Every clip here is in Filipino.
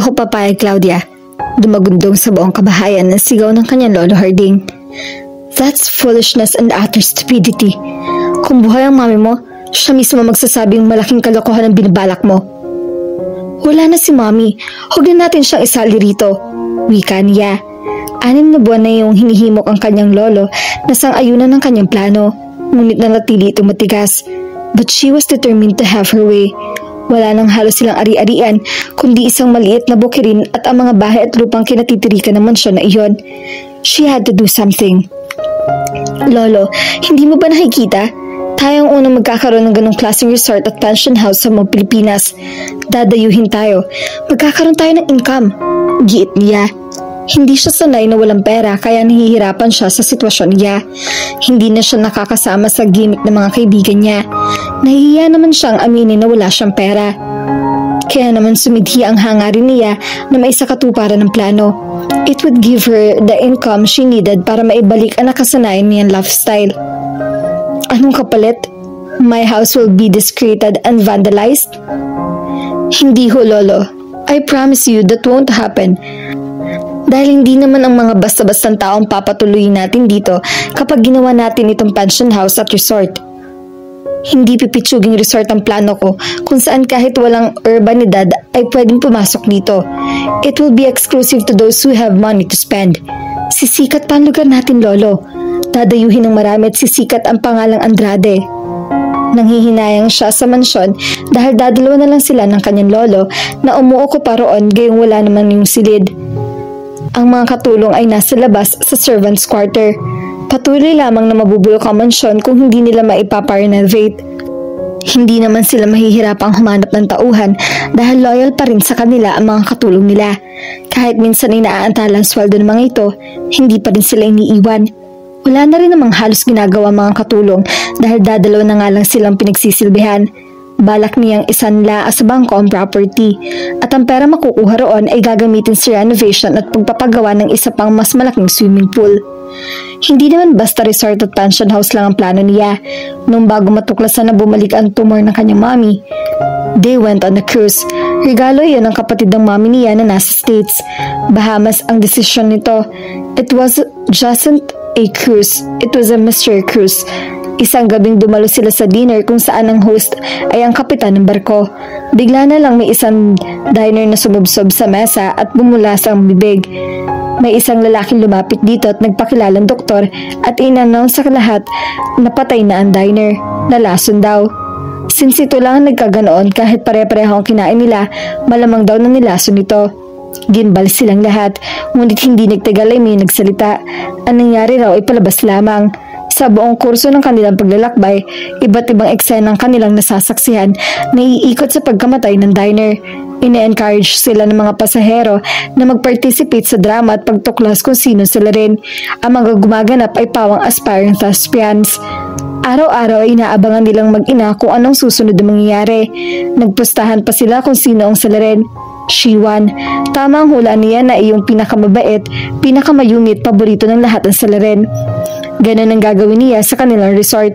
ako papayag, Claudia. Dumagundong sa buong kabahayan ng sigaw ng kanyang lolo Harding. That's foolishness and utter stupidity. Kung buhay ang mami mo, siya mismo magsasabing malaking kalokohan ang binabalak mo. Wala na si mami. Huwag na natin siyang isali rito. Wika niya. 6 na buwan na yung hinihimok ang kanyang lolo na sang-ayunan ng kanyang plano. Ngunit nanatili itong matigas. But she was determined to have her way. Wala nang halos silang ari-arian, kundi isang maliit na bukirin at ang mga bahay at lupang kinatitirikan ng mansyon na iyon. She had to do something. Lolo, hindi mo ba nakikita? Tayo ang unang magkakaroon ng ganong klaseng resort at pension house sa mga Pilipinas. Dadayuhin tayo. Magkakaroon tayo ng income. Giit niya. Hindi siya sanay na walang pera kaya nahihirapan siya sa sitwasyon niya. Hindi na siya nakakasama sa gimmick ng mga kaibigan niya. Nahihiya naman siyang aminin na wala siyang pera. Kaya naman sumidhi ang hangarin niya na maisakatuparan ng plano. It would give her the income she needed para maibalik ang nakasanayan niyang lifestyle. Anong kapalit? My house will be discreted and vandalized? Hindi ho, Lolo. I promise you that won't happen. Dahil hindi naman ang mga basta-bastang taong papatuloyin natin dito kapag ginawa natin itong pension house at resort. Hindi pipitsuging resort ang plano ko kung saan kahit walang urbanidad ay pwedeng pumasok dito. It will be exclusive to those who have money to spend. Sisikat pa ang lugar natin, Lolo. Dadayuhin ng marami at sisikat ang pangalang Andrade. Nanghihinayang siya sa mansyon dahil dadalawa na lang sila ng kanyang lolo na umuukupa roon gayong wala naman yung silid. Ang mga katulong ay nasa labas sa servants' quarter. Patuloy lamang na mabubulok ang mansyon kung hindi nila maipaparenovate. Hindi naman sila mahihirapang humanap ng tauhan dahil loyal pa rin sa kanila ang mga katulong nila. Kahit minsan ay naaantala ang sweldo ng mga ito, hindi pa rin sila iniiwan. Wala na rin namang halos ginagawa mga katulong dahil dadalaw na nga lang silang pinagsisilbihan. Balak niyang isanla sa bangko ang property at ang pera makukuha roon ay gagamitin sa renovation at pagpapagawa ng isa pang mas malaking swimming pool. Hindi naman basta resort at pension house lang ang plano niya. Nung bago matuklasan na bumalik ang tumor ng kanyang mami, they went on a cruise. Regalo iyon ng kapatid ng mami niya na nasa States. Bahamas ang desisyon nito. It wasn't a cruise, it was a mystery cruise. Isang gabing dumalo sila sa dinner kung saan ang host ay ang kapitan ng barko. Bigla na lang may isang diner na sumubsob sa mesa at bumulas ang bibig. May isang lalaking lumapit dito at nagpakilalang doktor at in-announce sa lahat na patay na ang diner. Nalason daw. Since ito lang ang nagkaganoon kahit pare-pareho ang kinain nila, malamang daw na nilason ito. Ginbal silang lahat, ngunit hindi nagtagal ay may nagsalita. Ang nangyari raw ay palabas lamang. Sa buong kurso ng kanilang paglalakbay, iba't ibang eksena ng kanilang nasasaksihan na iikot sa pagkamatay ng diner. Ine-encourage sila ng mga pasahero na mag-participate sa drama at pagtuklas kung sino sila rin. Ang mga gumaganap ay pawang aspiring thespians. Araw-araw ay inaabangan nilang mag-ina kung anong susunod na mangyayari. Nagpustahan pa sila kung sino ang sila rin. Shiwan, tama ang hula niya na iyong pinakamabait, pinakamayungit, paborito ng lahat ng salarin. Ganun ang gagawin niya sa kanilang resort.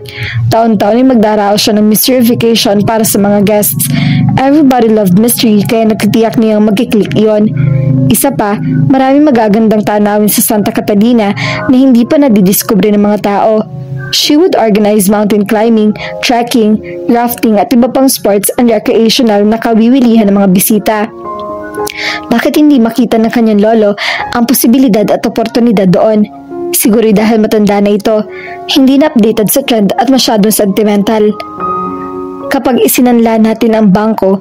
Taon-taon ay magdarao siya ng mystery vacation para sa mga guests. Everybody loved mystery kaya nagtitiyak niyang magkiklik iyon. Isa pa, maraming magagandang tanawin sa Santa Catalina na hindi pa nadidiskubre ng mga tao. She would organize mountain climbing, trekking, rafting at iba pang sports and recreational na kawiwilihan ng mga bisita. Bakit hindi makita ng kanyang lolo ang posibilidad at oportunidad doon? Siguro dahil matanda na ito, hindi na updated sa trend at masyadong sentimental. Kapag isinanla natin ang bangko,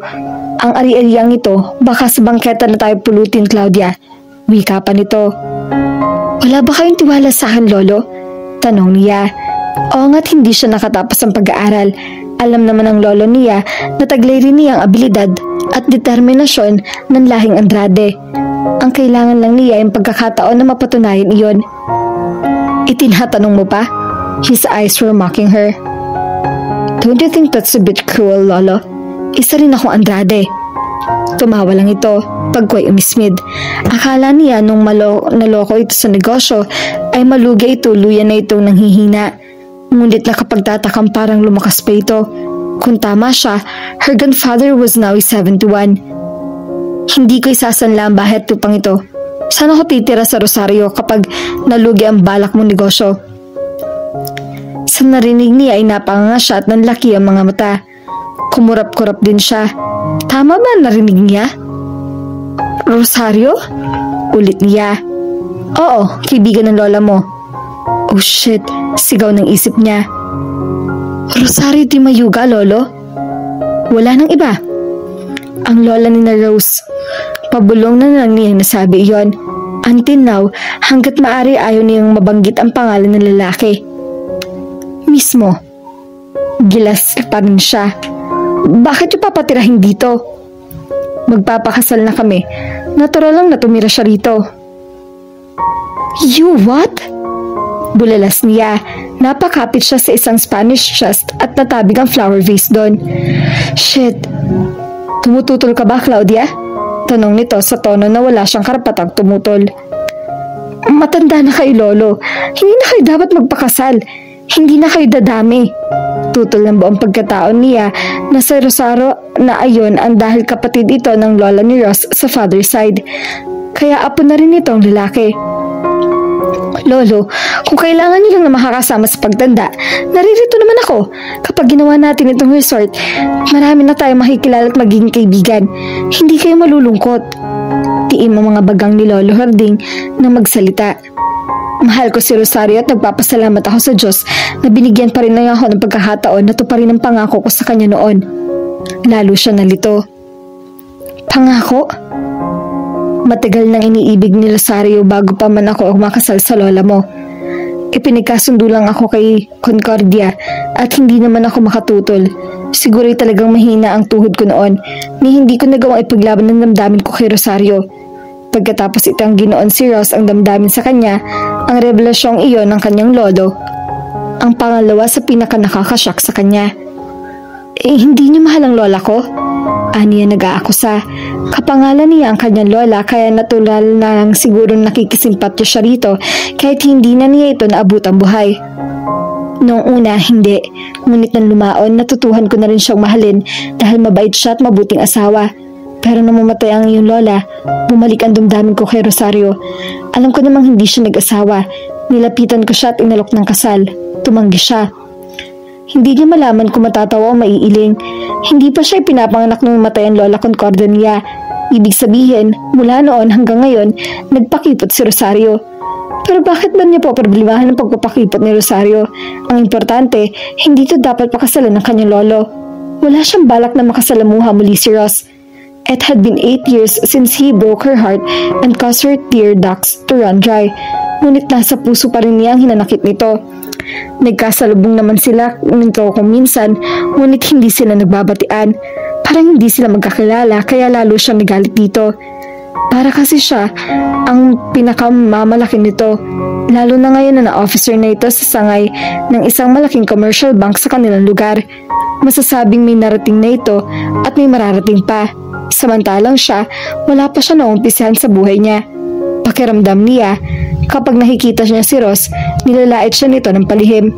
ang ari-ariang ito, baka sa bangketa na tayo pulutin, Claudia. Wika pa nito. Wala ba kayong tiwala sa akin, Lolo? Tanong niya. Oo nga't hindi siya nakatapos ng pag-aaral. Alam naman ng lolo niya na taglay rin niya ang abilidad at determinasyon ng lahing Andrade. Ang kailangan lang niya ay pagkakataon na mapatunayan iyon. Itinatanong mo pa? His eyes were mocking her. Don't you think that's a bit cruel, Lolo? Isa rin akong Andrade. Tumawa lang ito, pagko'y umismid. Akala niya nung naloko ito sa negosyo, ay malugi ito, luyan na itong nanghihina. Ngunit nakapagtatakang parang lumakas pa ito. Kung tama siya, her grandfather was now 71. Hindi ko isasanla ang bahay at lupang ito. Saan ako titira sa Rosario kapag nalugi ang balak mong negosyo? Sa narinig niya ay napanganga siya at nanlaki ang mga mata. Kumurap-kurap din siya. Tama ba narinig niya? Rosario? Ulit niya. Oo, kaibigan ng lola mo. Oh shit, sigaw ng isip niya. Rosario di Mayuga, lolo? Wala nang iba. Ang lola ni na Rose. Pabulong na lang niyang nasabi iyon. Until now, hanggat maaari ayaw niyang mabanggit ang pangalan ng lalaki. Mismo. Gilas pa rin siya. Bakit yung papatirahin dito? Magpapakasal na kami. Natural lang na tumira siya rito. You what? Bulalas niya. Napakapit siya sa isang Spanish chest at natabig ang flower vase doon. Shit. Tumututol ka ba, Claudia? Tanong nito sa tono na wala siyang karapatang tumutol. Matanda na kayo, lolo. Hindi na kayo dapat magpakasal. Hindi na kayo dadami. Tutol ng buong pagkataon niya na sa Rosario na ayon ang dahil kapatid ito ng lola ni Ross sa father side. Kaya apo na rin itong lalaki. Lolo, kung kailangan niyo lang na makakasama sa pagtanda, naririto naman ako. Kapag ginawa natin itong resort, marami na tayong makikilala at magiging kaibigan. Hindi kayo malulungkot. Tiim ang mga bagang ni Lolo Harding na magsalita. Mahal ko si Rosario at nagpapasalamat ako sa Diyos na binigyan pa rin na ako ng pagkakataon na tuparin ang pangako ko sa kanya noon. Lalo siya nalito. Pangako? Matagal nang iniibig ni Rosario bago pa man ako makasal sa lola mo. Ipinagkasundo lang ako kay Concordia at hindi naman ako makatutol. Siguro'y talagang mahina ang tuhod ko noon ni hindi ko nagawang ipaglaban ng damdamin ko kay Rosario. Pagkatapos itang ginoon si Ross ang damdamin sa kanya, ang revelasyong iyon ng kanyang lolo. Ang pangalawa sa pinaka-nakakashock sa kanya. Hindi niyo mahal ang lola ko? Aniya nag-aakusa. Kapangalan niya ang kanyang lola kaya natural na lang siguro nakikisimpatyo siya rito kahit hindi na niya ito naabot ang buhay. Noong una, hindi. Ngunit nang lumaon, natutuhan ko na rin siyang mahalin dahil mabait siya at mabuting asawa. Pero nang mamatay ang iyong lola, bumalik ang damdamin ko kay Rosario. Alam ko namang hindi siya nag-asawa. Nilapitan ko siya at inalok ng kasal. Tumanggi siya. Hindi niya malaman kung matatawa o maiiling. Hindi pa siya pinapanganak nung matay ang lola Concordia niya. Ibig sabihin, mula noon hanggang ngayon, nagpakipot si Rosario. Pero bakit ba niya po problemahan ang pagpapakipot ni Rosario? Ang importante, hindi ito dapat pakasalan ng kanyang lolo. Wala siyang balak na makasalamuha muli si Ross. It had been 8 years since he broke her heart and caused her tear ducts to run dry. Ngunit nasa puso pa rin niya ang hinanakit nito. Nagkasalubong naman sila nito kung minsan, ngunit hindi sila nagbabatian. Parang hindi sila magkakilala kaya lalo siyang nagalit dito. Para kasi siya ang pinakamamalaki nito. Lalo na ngayon na na-officer na ito sa sangay ng isang malaking commercial bank sa kanilang lugar. Masasabing may narating na ito at may mararating pa. Samantalang siya, wala pa siya naumpisahan sa buhay niya. Pakiramdam niya, kapag nakikita niya si Ross, nilalait siya nito ng palihim.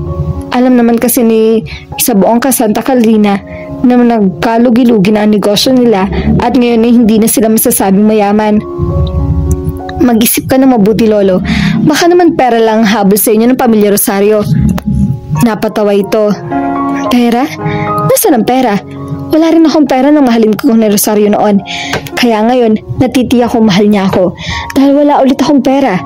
Alam naman kasi ni sa buong Santa Catalina na nagkalugi-lugi na ang negosyo nila at ngayon ay hindi na sila masasabing mayaman. Mag-isip ka na mabuti, Lolo. Baka naman pera lang habol sa inyo ng pamilya Rosario. Napatawa ito. Pera? Nasaan ang pera? Wala rin akong pera nang mahalin ko ni Rosario noon. Kaya ngayon, natitiyak kong mahal niya ako dahil wala ulit akong pera.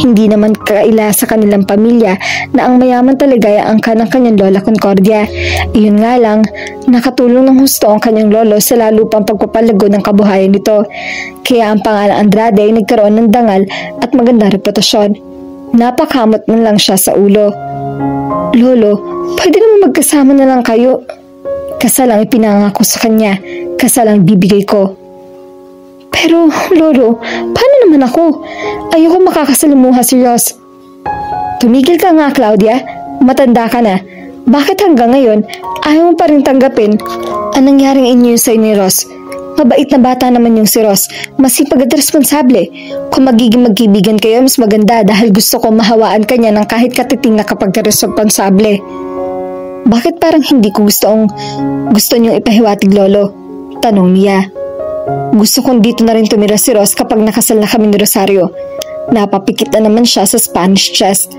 Hindi naman kaila sa kanilang pamilya na ang mayaman talaga ay ang kanyang lola Concordia. Iyon nga lang, nakatulong ng husto ang kanyang lolo sa lalo pang pagpapalago ng kabuhayan nito. Kaya ang pangalan Andrade ay nagkaroon ng dangal at magandang reputasyon. Napakamot na lang siya sa ulo. Lolo, pwede naman magkasama na lang kayo. Kasal ang ipinangako sa kanya, kasal ang bibigay ko. Pero, Lolo, paano naman ako? Ayoko makakasalamuha si Ross. Tumigil ka nga, Claudia. Matanda ka na. Bakit hanggang ngayon, ayaw mo pa rin tanggapin ang nangyaring inyo sa ni Ross? Mabait na bata naman yung si Ross. Masipag at responsable. Kung magiging magkibigan kayo, mas maganda dahil gusto ko mahawaan kanya ng kahit katiting na kapag responsable. Bakit parang hindi ko gusto niyong ipahiwatig, Lolo? Tanong niya. Gusto kong dito na rin tumira si Ross kapag nakasal na kami ni Rosario. Napapikit na naman siya sa Spanish chest.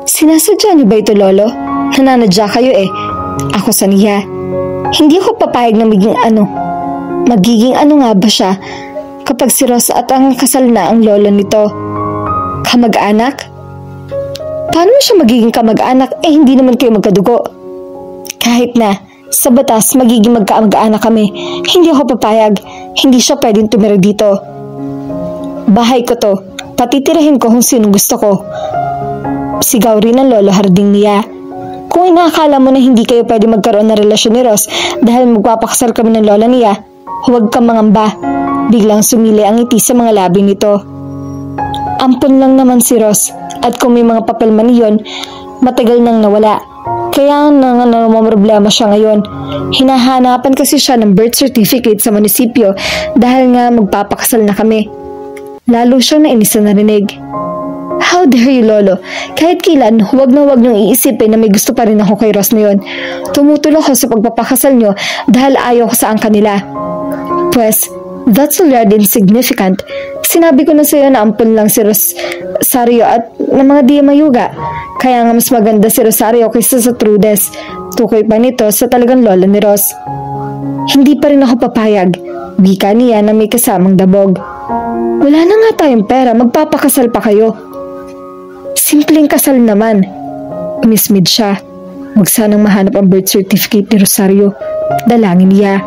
Sinasadya niyo ba ito, Lolo? Nananadya kayo eh. Ako sa niya. Hindi ako papayag na magiging ano nga ba siya kapag si Ross at ang kasal na ang lolo nito. Kamag-anak? Paano mo siya magiging kamag-anak hindi naman kayo magkadugo? Kahit na, sa batas magiging magkamag-anak kami. Hindi ako papayag. Hindi siya pwedeng tumira dito. Bahay ko to. Patitirahin ko kung sino gusto ko. Sigaw rin ng Lolo Harding niya. Kung inaakala mo na hindi kayo pwede magkaroon ng relasyon ni Ross dahil magpapakasal kami ng lola niya, huwag kang mangamba. Biglang sumili ang ngiti sa mga labi nito. Ampon lang naman si Ross at kung may mga papel man iyon, matagal nang nawala. Kaya problema siya ngayon. Hinahanapan kasi siya ng birth certificate sa munisipyo dahil nga magpapakasal na kami. Lalo siyang nainis na narinig. How dare you, Lolo? Kahit kailan, huwag na huwag niyong iisipin na may gusto pa rin ako kay Ross na yun. Tumutulong ako sa pagpapakasal niyo dahil ayaw ko sa kanila. Pues, that's already insignificant. Sinabi ko na sa'yo na ampun lang si Rosario at ng mga di mayuga. Kaya nga mas maganda si Rosario kaysa sa Trudes. Tukoy pa nito sa talagang lola ni Ross. Hindi pa rin ako papayag. Wika niya na may kasamang dabog. Wala na nga tayong pera, magpapakasal pa kayo. Simpleng kasal naman. Umismid siya. Huwag sanang mahanap ang birth certificate ni Rosario. Dalangin niya.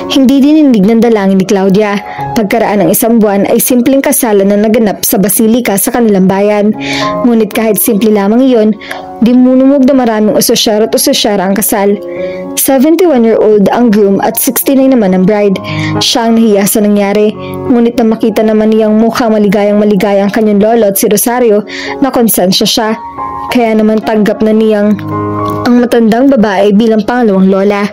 Hindi dininig ng dalangin ni Claudia. Pagkaraan ng isang buwan ay simpleng kasalan na naganap sa basilika sa kanilang bayan. Ngunit kahit simple lamang iyon, dimunumog na maraming usosyar at usosyara ang kasal. 71-year-old ang groom at 69 naman ang bride. Siya ang nahiya sa nangyari. Ngunit na makita naman niyang mukhang maligayang ang kanyang lolo at si Rosario, na konsensya siya. Kaya naman tanggap na niyang ang matandang babae bilang pangalawang lola.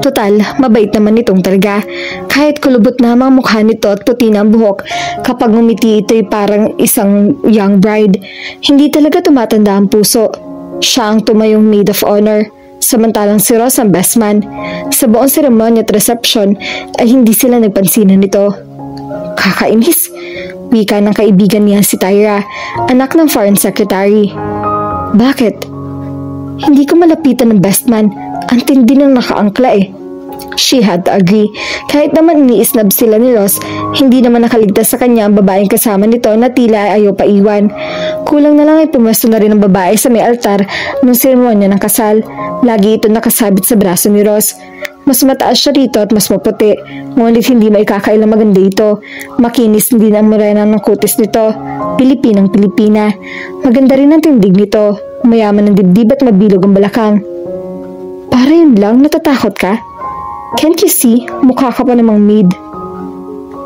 Total, mabait naman itong talaga. Kahit kulubot na ang mukha nito at puti na ang buhok, kapag ngumiti ito'y parang isang young bride. Hindi talaga tumatanda ang puso. Siya ang tumayong maid of honor. Samantalang si Ross ang best man. Sa buong seremonya at reception ay hindi sila nagpansinan nito. Kakainis. Wika ng kaibigan niya si Tyra, anak ng foreign secretary. Bakit? Hindi ko malapitan ng best man. Ang tindi ng nakaangkla eh. She had to agree. Kahit naman iniisnab sila ni Ross, hindi naman nakaligtas sa kanya ang babaeng kasama nito na tila ayaw pa iwan. Kulang na lang ay pumwesto na rin ang babae sa may altar nung seremonya ng kasal. Lagi ito nakasabit sa braso ni Ross. Mas mataas siya rito at mas maputi, ngunit hindi maikakailang maganda ito. Makinis din ang morena ng kutis nito. Pilipinang Pilipina. Maganda rin ang tindig nito. Mayaman ng dibdib at mabilog ang balakang. Para yun lang, natatakot ka? Can't you see? Mukha ka pa namang maid.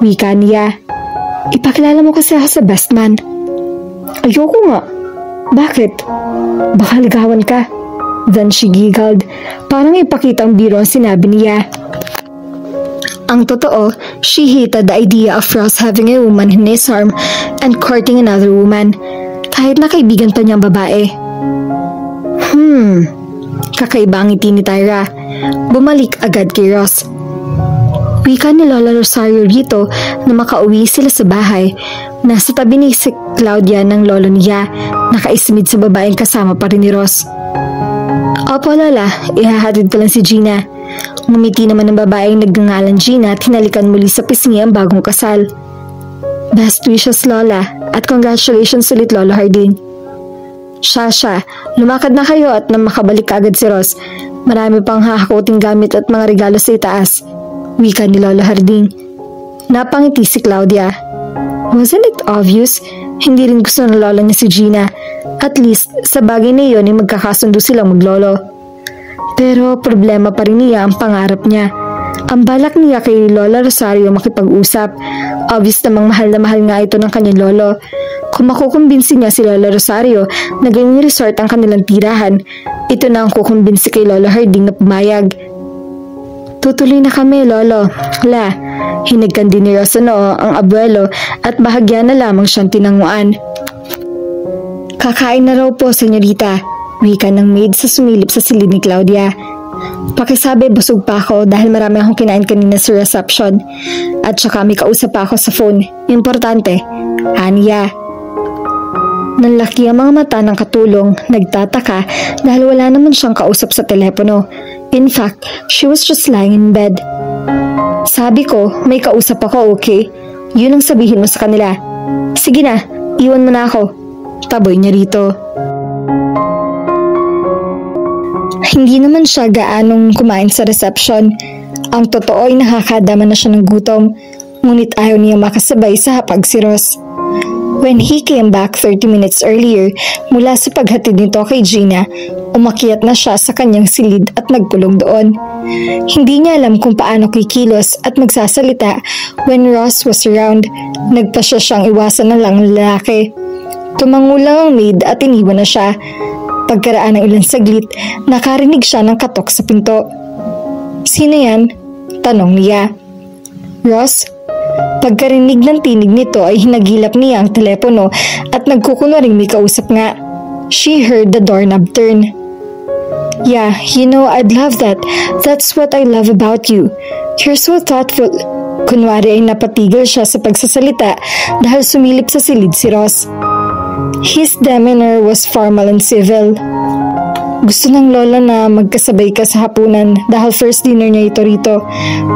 Wika niya. Ipakilala mo kasi ako sa best man. Ayoko nga. Bakit? Baka ligawan ka. Then she giggled. Parang ipakita ang biro ang sinabi niya. Ang totoo, she hated the idea of Ross having a woman in his arm and courting another woman. Kahit na kaibigan pa niyang babae. Kakaiba ang ngiti ni Tyra. Bumalik agad kay Ross. Wika ni Lola Rosario rito na makauwi sila sa bahay. Nasa tabi ni si Claudia ng lolo niya, nakaismid sa babaeng kasama pa rin ni Ross. Opo Lola, ihahatid ko lang si Gina. Ngumiti naman ng babaeng nagngangalan Gina at hinalikan muli sa pisngi ang bagong kasal. Best wishes Lola at congratulations ulit Lolo Harding. Shasha, lumakad na kayo at nang makabalik agad si Ross. Marami pang hahakuting gamit at mga regalo sa itaas. Wika ni Lolo Harding. Napangiti si Claudia. Wasn't it obvious? Hindi rin gusto ng lola niya si Gina. At least, sa bagay na iyon ay magkakasundo silang maglolo. Pero problema pa rin niya ang pangarap niya. Ang balak niya kay Lola Rosario makipag-usap. Obvious namang mahal na mahal nga ito ng kanyang lolo. Kung makukumbinsi niya si Lola Rosario na gawing resort ang kanilang tirahan, ito na ang kukumbinsi kay Lolo Harding na pumayag. Tutuloy na kami, Lolo. Hala, hinigkan din ni Rosano ang abuelo at bahagya na lamang siyang tinanguan. Kakain na raw po, senyorita. Wika ng maid sa sumilip sa silid ni Claudia. Pakisabi busog pa ako dahil marami akong kinain kanina sa reception. At saka may kausap pa ako sa phone. Importante. Anya. Nanlaki ang mga mata ng katulong, nagtataka dahil wala naman siyang kausap sa telepono. In fact, she was just lying in bed. Sabi ko, may kausap ako, okay? Yun ang sabihin mo sa kanila. Sige na, iwan mo na ako. Taboy niya rito. Hindi naman siya gaanong kumain sa reception. Ang totoo ay nakakadama na siya ng gutom, ngunit ayaw niya makasabay sa hapag si Ross. When he came back 30 minutes earlier mula sa paghatid nito kay Gina, umakyat na siya sa kanyang silid at nagkulong doon. Hindi niya alam kung paano kikilos at magsasalita when Ross was around. Nagpasya siyang iwasan na lang ang lalaki. Tumangulang ang maid at iniwan na siya. Pagkaraan ng ilang saglit, nakarinig siya ng katok sa pinto. Sino yan? Tanong niya. Ross? Pagkarinig ng tinig nito ay hinagilap niya ang telepono at nagkukunwaring may kausap nga. She heard the doorknob turn. Yeah, you know, I'd love that. That's what I love about you. You're so thoughtful. Kunwari ay napatigil siya sa pagsasalita dahil sumilip sa silid si Ross. His demeanor was formal and civil. Gusto ng lola na magkasabay ka sa hapunan dahil first dinner niya ito rito.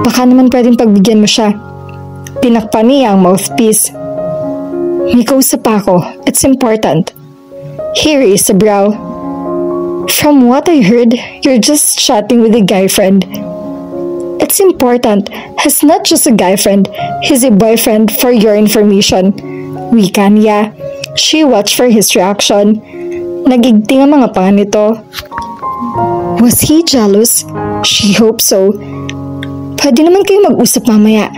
Baka naman pwedeng pagbigyan mo siya. Tinakpan niya ang mouthpiece. May kausap ako. It's important. He raised a brow. From what I heard, you're just chatting with a guy friend. It's important. He's not just a guy friend. He's a boyfriend for your information. Wika niya. She watched for his reaction. Nagigting ang mga panga nito. Was he jealous? She hoped so. Pwede naman kayo mag-usap mamaya.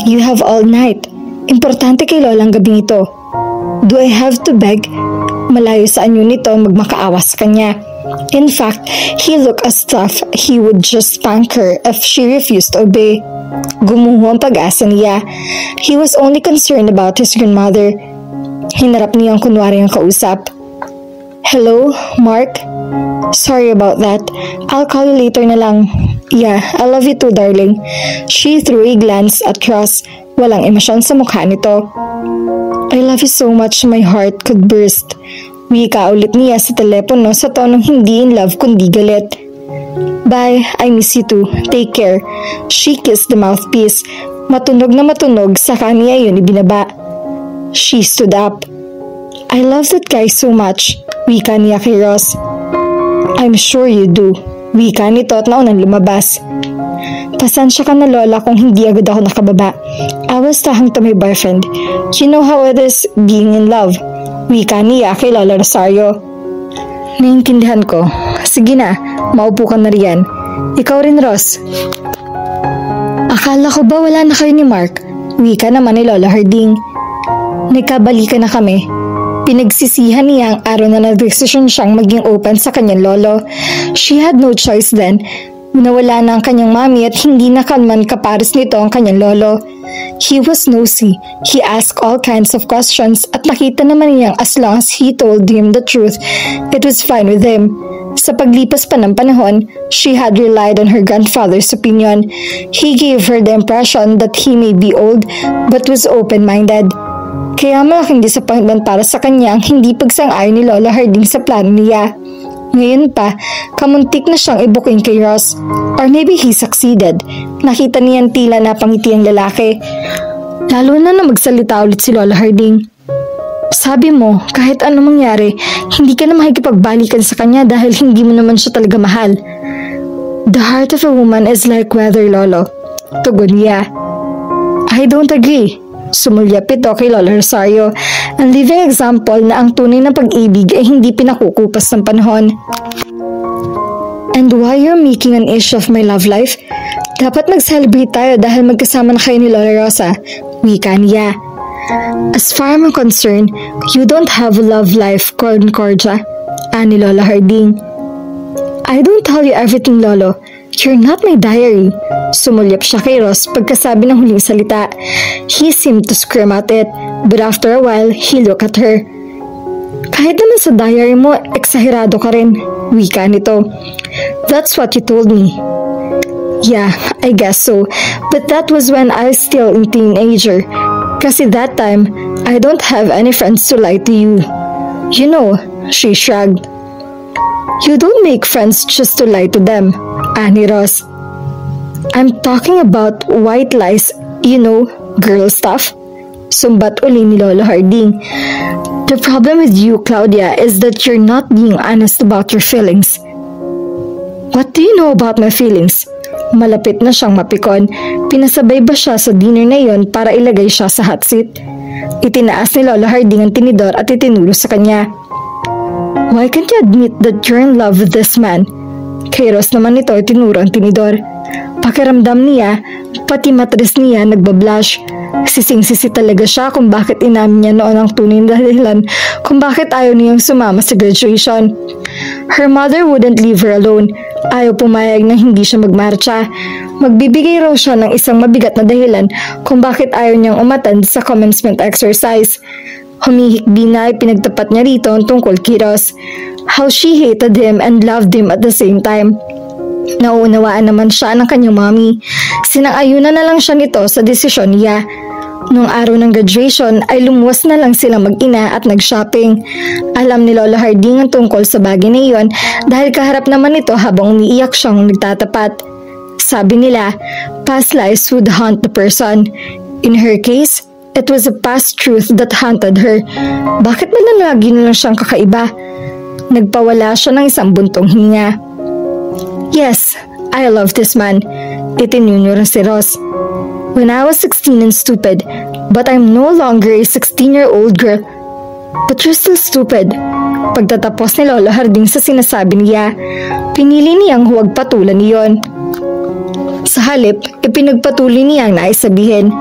You have all night. Importante kay Lola ang gabing ito. Do I have to beg? Malayo sa anyo nito magmakaawa sa kanya. In fact, he looked as tough he would just spank her if she refused to obey. Gumuho ang pag-asa niya. He was only concerned about his grandmother. Hinarap niyang kunwari ang kausap. Hello, Mark? Sorry about that. I'll call you later na lang. Yeah, I love you too, darling. She threw a glance at Ross. Walang emosyon sa mukha nito. I love you so much, my heart could burst. Wika ulit niya sa telepono sa tonong hindi in love kundi galit. Bye, I miss you too. Take care. She kissed the mouthpiece. Matunog na matunog sa kanya yun ibinaba. She stood up. I love that guy so much. Wika niya kay Ross. I'm sure you do. Wika nito at naunang lumabas. Pasensya ka na lola kung hindi agad ako nakababa. I was talking to my boyfriend. You know how it is being in love. Wika niya kay Lola Rosario. Naiintindihan ko. Sige na, maupo ka na riyan. Ikaw rin, Ross. Akala ko ba wala na kayo ni Mark? Wika naman ni Lola Harding. Nagkabalikan na kami. Pinagsisihan niya ang araw na nag-decision siyang maging open sa kanyang lolo. She had no choice then. Nawala na ang kanyang mami at hindi na kanman kapares nito ang kanyang lolo. He was nosy. He asked all kinds of questions at nakita naman niyang as long as he told him the truth, it was fine with him. Sa paglipas pa ng panahon, she had relied on her grandfather's opinion. He gave her the impression that he may be old but was open-minded. Kaya malaking disappointment para sa kanya ang hindi pagsang-ayon ni Lola Harding sa plano niya. Ngayon pa, kamuntik na siyang ibukin kay Ross. Or maybe he succeeded. Nakita niyan tila napangiti ang lalaki. Lalo na magsalita ulit si Lola Harding. Sabi mo, kahit ano mangyari, hindi ka na makikipagbalikan sa kanya dahil hindi mo naman siya talaga mahal. The heart of a woman is like weather, Lolo. Tugon niya. I don't agree. Sumulyap ito kay Lola Rosario, ang living example na ang tunay na pag-ibig ay hindi pinakukupas ng panahon. And why you're making an issue of my love life? Dapat mag-celebrate tayo dahil magkasama na kayo ni Lola Rosa. Wika niya. As far as I'm concerned, you don't have a love life, Concordia. Ani Lola Harding. I don't tell you everything, Lolo. You're not my diary. Sumulyap siya kay Ross pagkasabi ng huling salita. He seemed to scream at it, but after a while, he looked at her. Kahit naman sa diary mo, eksahirado ka rin. Wika nito. That's what you told me. Yeah, I guess so. But that was when I was still a teenager. Kasi that time, I don't have any friends to lie to you. You know, she shrugged. You don't make friends just to lie to them, Annie Ross. I'm talking about white lies, you know, girl stuff. Sumbat uli ni Lolo Harding. The problem with you, Claudia, is that you're not being honest about your feelings. What do you know about my feelings? Malapit na siyang mapikon. Pinasabay ba siya sa dinner na yon para ilagay siya sa hot seat? Itinaas ni Lolo Harding ang tinidor at itinulo sa kanya. Why can't you admit that you're in love with this man? Kay Ross naman ito itinuro ang tinidor. Pakiramdam niya, pati matres niya nagbablush. Sising-sisi talaga siya kung bakit inamin niya noon ang tunay na dahilan kung bakit ayaw niyang sumama sa graduation. Her mother wouldn't leave her alone. Ayaw pumayag na hindi siya magmarcha. Magbibigay raw siya ng isang mabigat na dahilan kung bakit ayaw niyang umattend sa commencement exercise. Humihikbi na ay pinagtapat niya rito ang tungkol kay Ross. How she hated him and loved him at the same time. Nauunawaan naman siya ng kanyang mommy. Sinang-ayunan na lang siya nito sa desisyon niya. Nung araw ng graduation ay lumuwas na lang silang mag-ina at nag-shopping. Alam ni Lola Harding ang tungkol sa bagay na iyon dahil kaharap naman ito habang umiiyak siyang nagtatapat. Sabi nila, past lives would haunt the person. In her case, it was a past truth that haunted her. Bakit ba lagi na lang siyang kakaiba? Nagpawala siya ng isang buntong hininga. Yes, I love this man. Itinunyura si Ross. When I was 16 and stupid, but I'm no longer a 16-year-old girl. But you're still stupid. Pagtatapos ni Lolo Harding sa sinasabi niya, pinili niyang huwag patulan iyon. Sa halip, ipinagpatuloy niyang nais sabihin.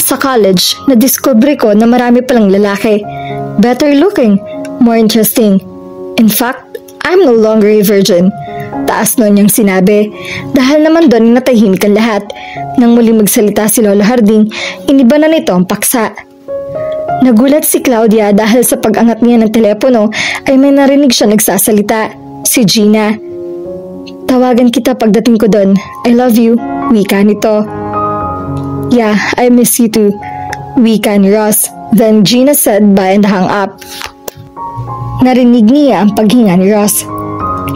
Sa college, nadiskubre ko na marami palang lalaki. Better looking, more interesting. In fact, I'm no longer a virgin. Taas noon niyang sinabi. Dahil naman doon natahimik ang lahat. Nang muli magsalita si Lolo Harding, iniba na nito ang paksa. Nagulat si Claudia dahil sa pag-angat niya ng telepono ay may narinig siya nagsasalita. Si Gina. Tawagan kita pagdating ko doon. I love you. Wika nito. Yeah, I miss you too. Wika ni Ross. Then Gina said bye and hung up. Narinig niya ang paghinga ni Ross.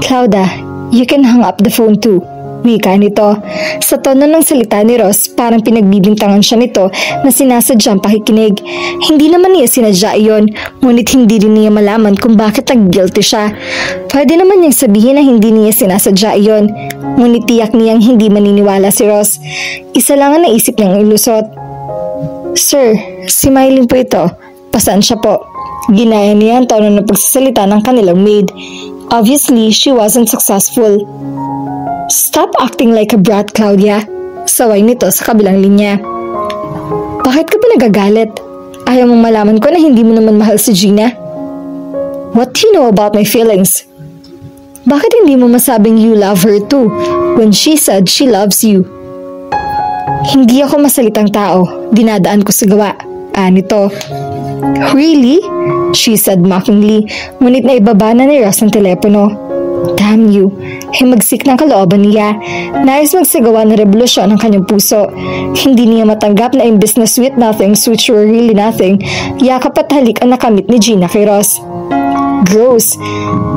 Claudia, you can hang up the phone too. Wika nito. Sa tono ng salita ni Ross, parang pinagbibintangan siya nito na sinasadyang pakikinig. Hindi naman niya sinadya iyon, ngunit hindi rin niya malaman kung bakit nag-guilty siya. Pwede naman niyang sabihin na hindi niya sinasadya iyon, ngunit tiyak niyang hindi maniniwala si Ross. Isa lang ang naisip niyang ilusot. Sir, si Mylene po ito. Pasensya po. Ginaya niya ang tono ng pagsasalita ng kanilang maid. Obviously, she wasn't successful. Stop acting like a brat, Claudia. Saway nito sa kabilang linya. Bakit ka ba nagagalit? Ayaw mong malaman ko na hindi mo naman mahal si Gina? What do you know about my feelings? Bakit hindi mo masabing you love her too when she said she loves you? Hindi ako masalitang tao. Dinadaan ko sa gawa. Nito. Really? She said mockingly, ngunit naibaba na ni Ross ang telepono. Damn you. Himagsik ng kalooban niya. Nais magsagawa ng revolusyon ang kanyang puso. Hindi niya matanggap na imbes na sweet nothings which were really nothing, yakap at halik ang nakamit ni Gina kay Ross. Gross.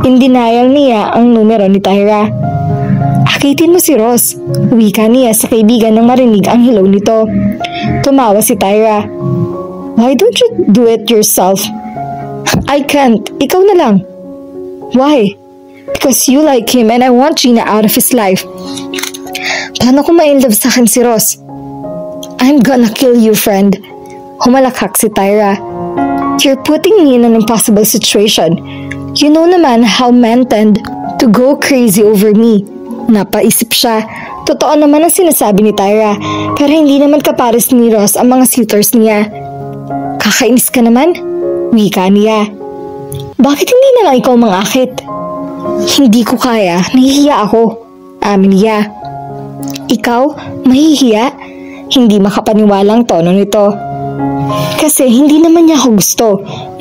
In denial niya ang numero ni Tyra. Akitin mo si Ross. Wika niya sa kaibigan nang marinig ang hilaw nito. Tumawa si Tyra. Why don't you do it yourself? I can't. Ikaw na lang. Why? Because you like him and I want Gina out of his life. Paano kung ma-inlove sa akin si Ross? I'm gonna kill you, friend. Humalakhak si Tyra. You're putting me in an impossible situation. You know naman how men tend to go crazy over me. Napaisip siya. Totoo naman ang sinasabi ni Tyra, pero hindi naman kapares ni Ross ang mga suitors niya. Kakainis ka naman? Wika niya. Bakit hindi na lang ikaw mangakit? Hindi ko kaya, nahihiya ako. Amin niya. Ikaw, mahihiya? Hindi makapaniwalang tono nito. Kasi hindi naman niya ako gusto.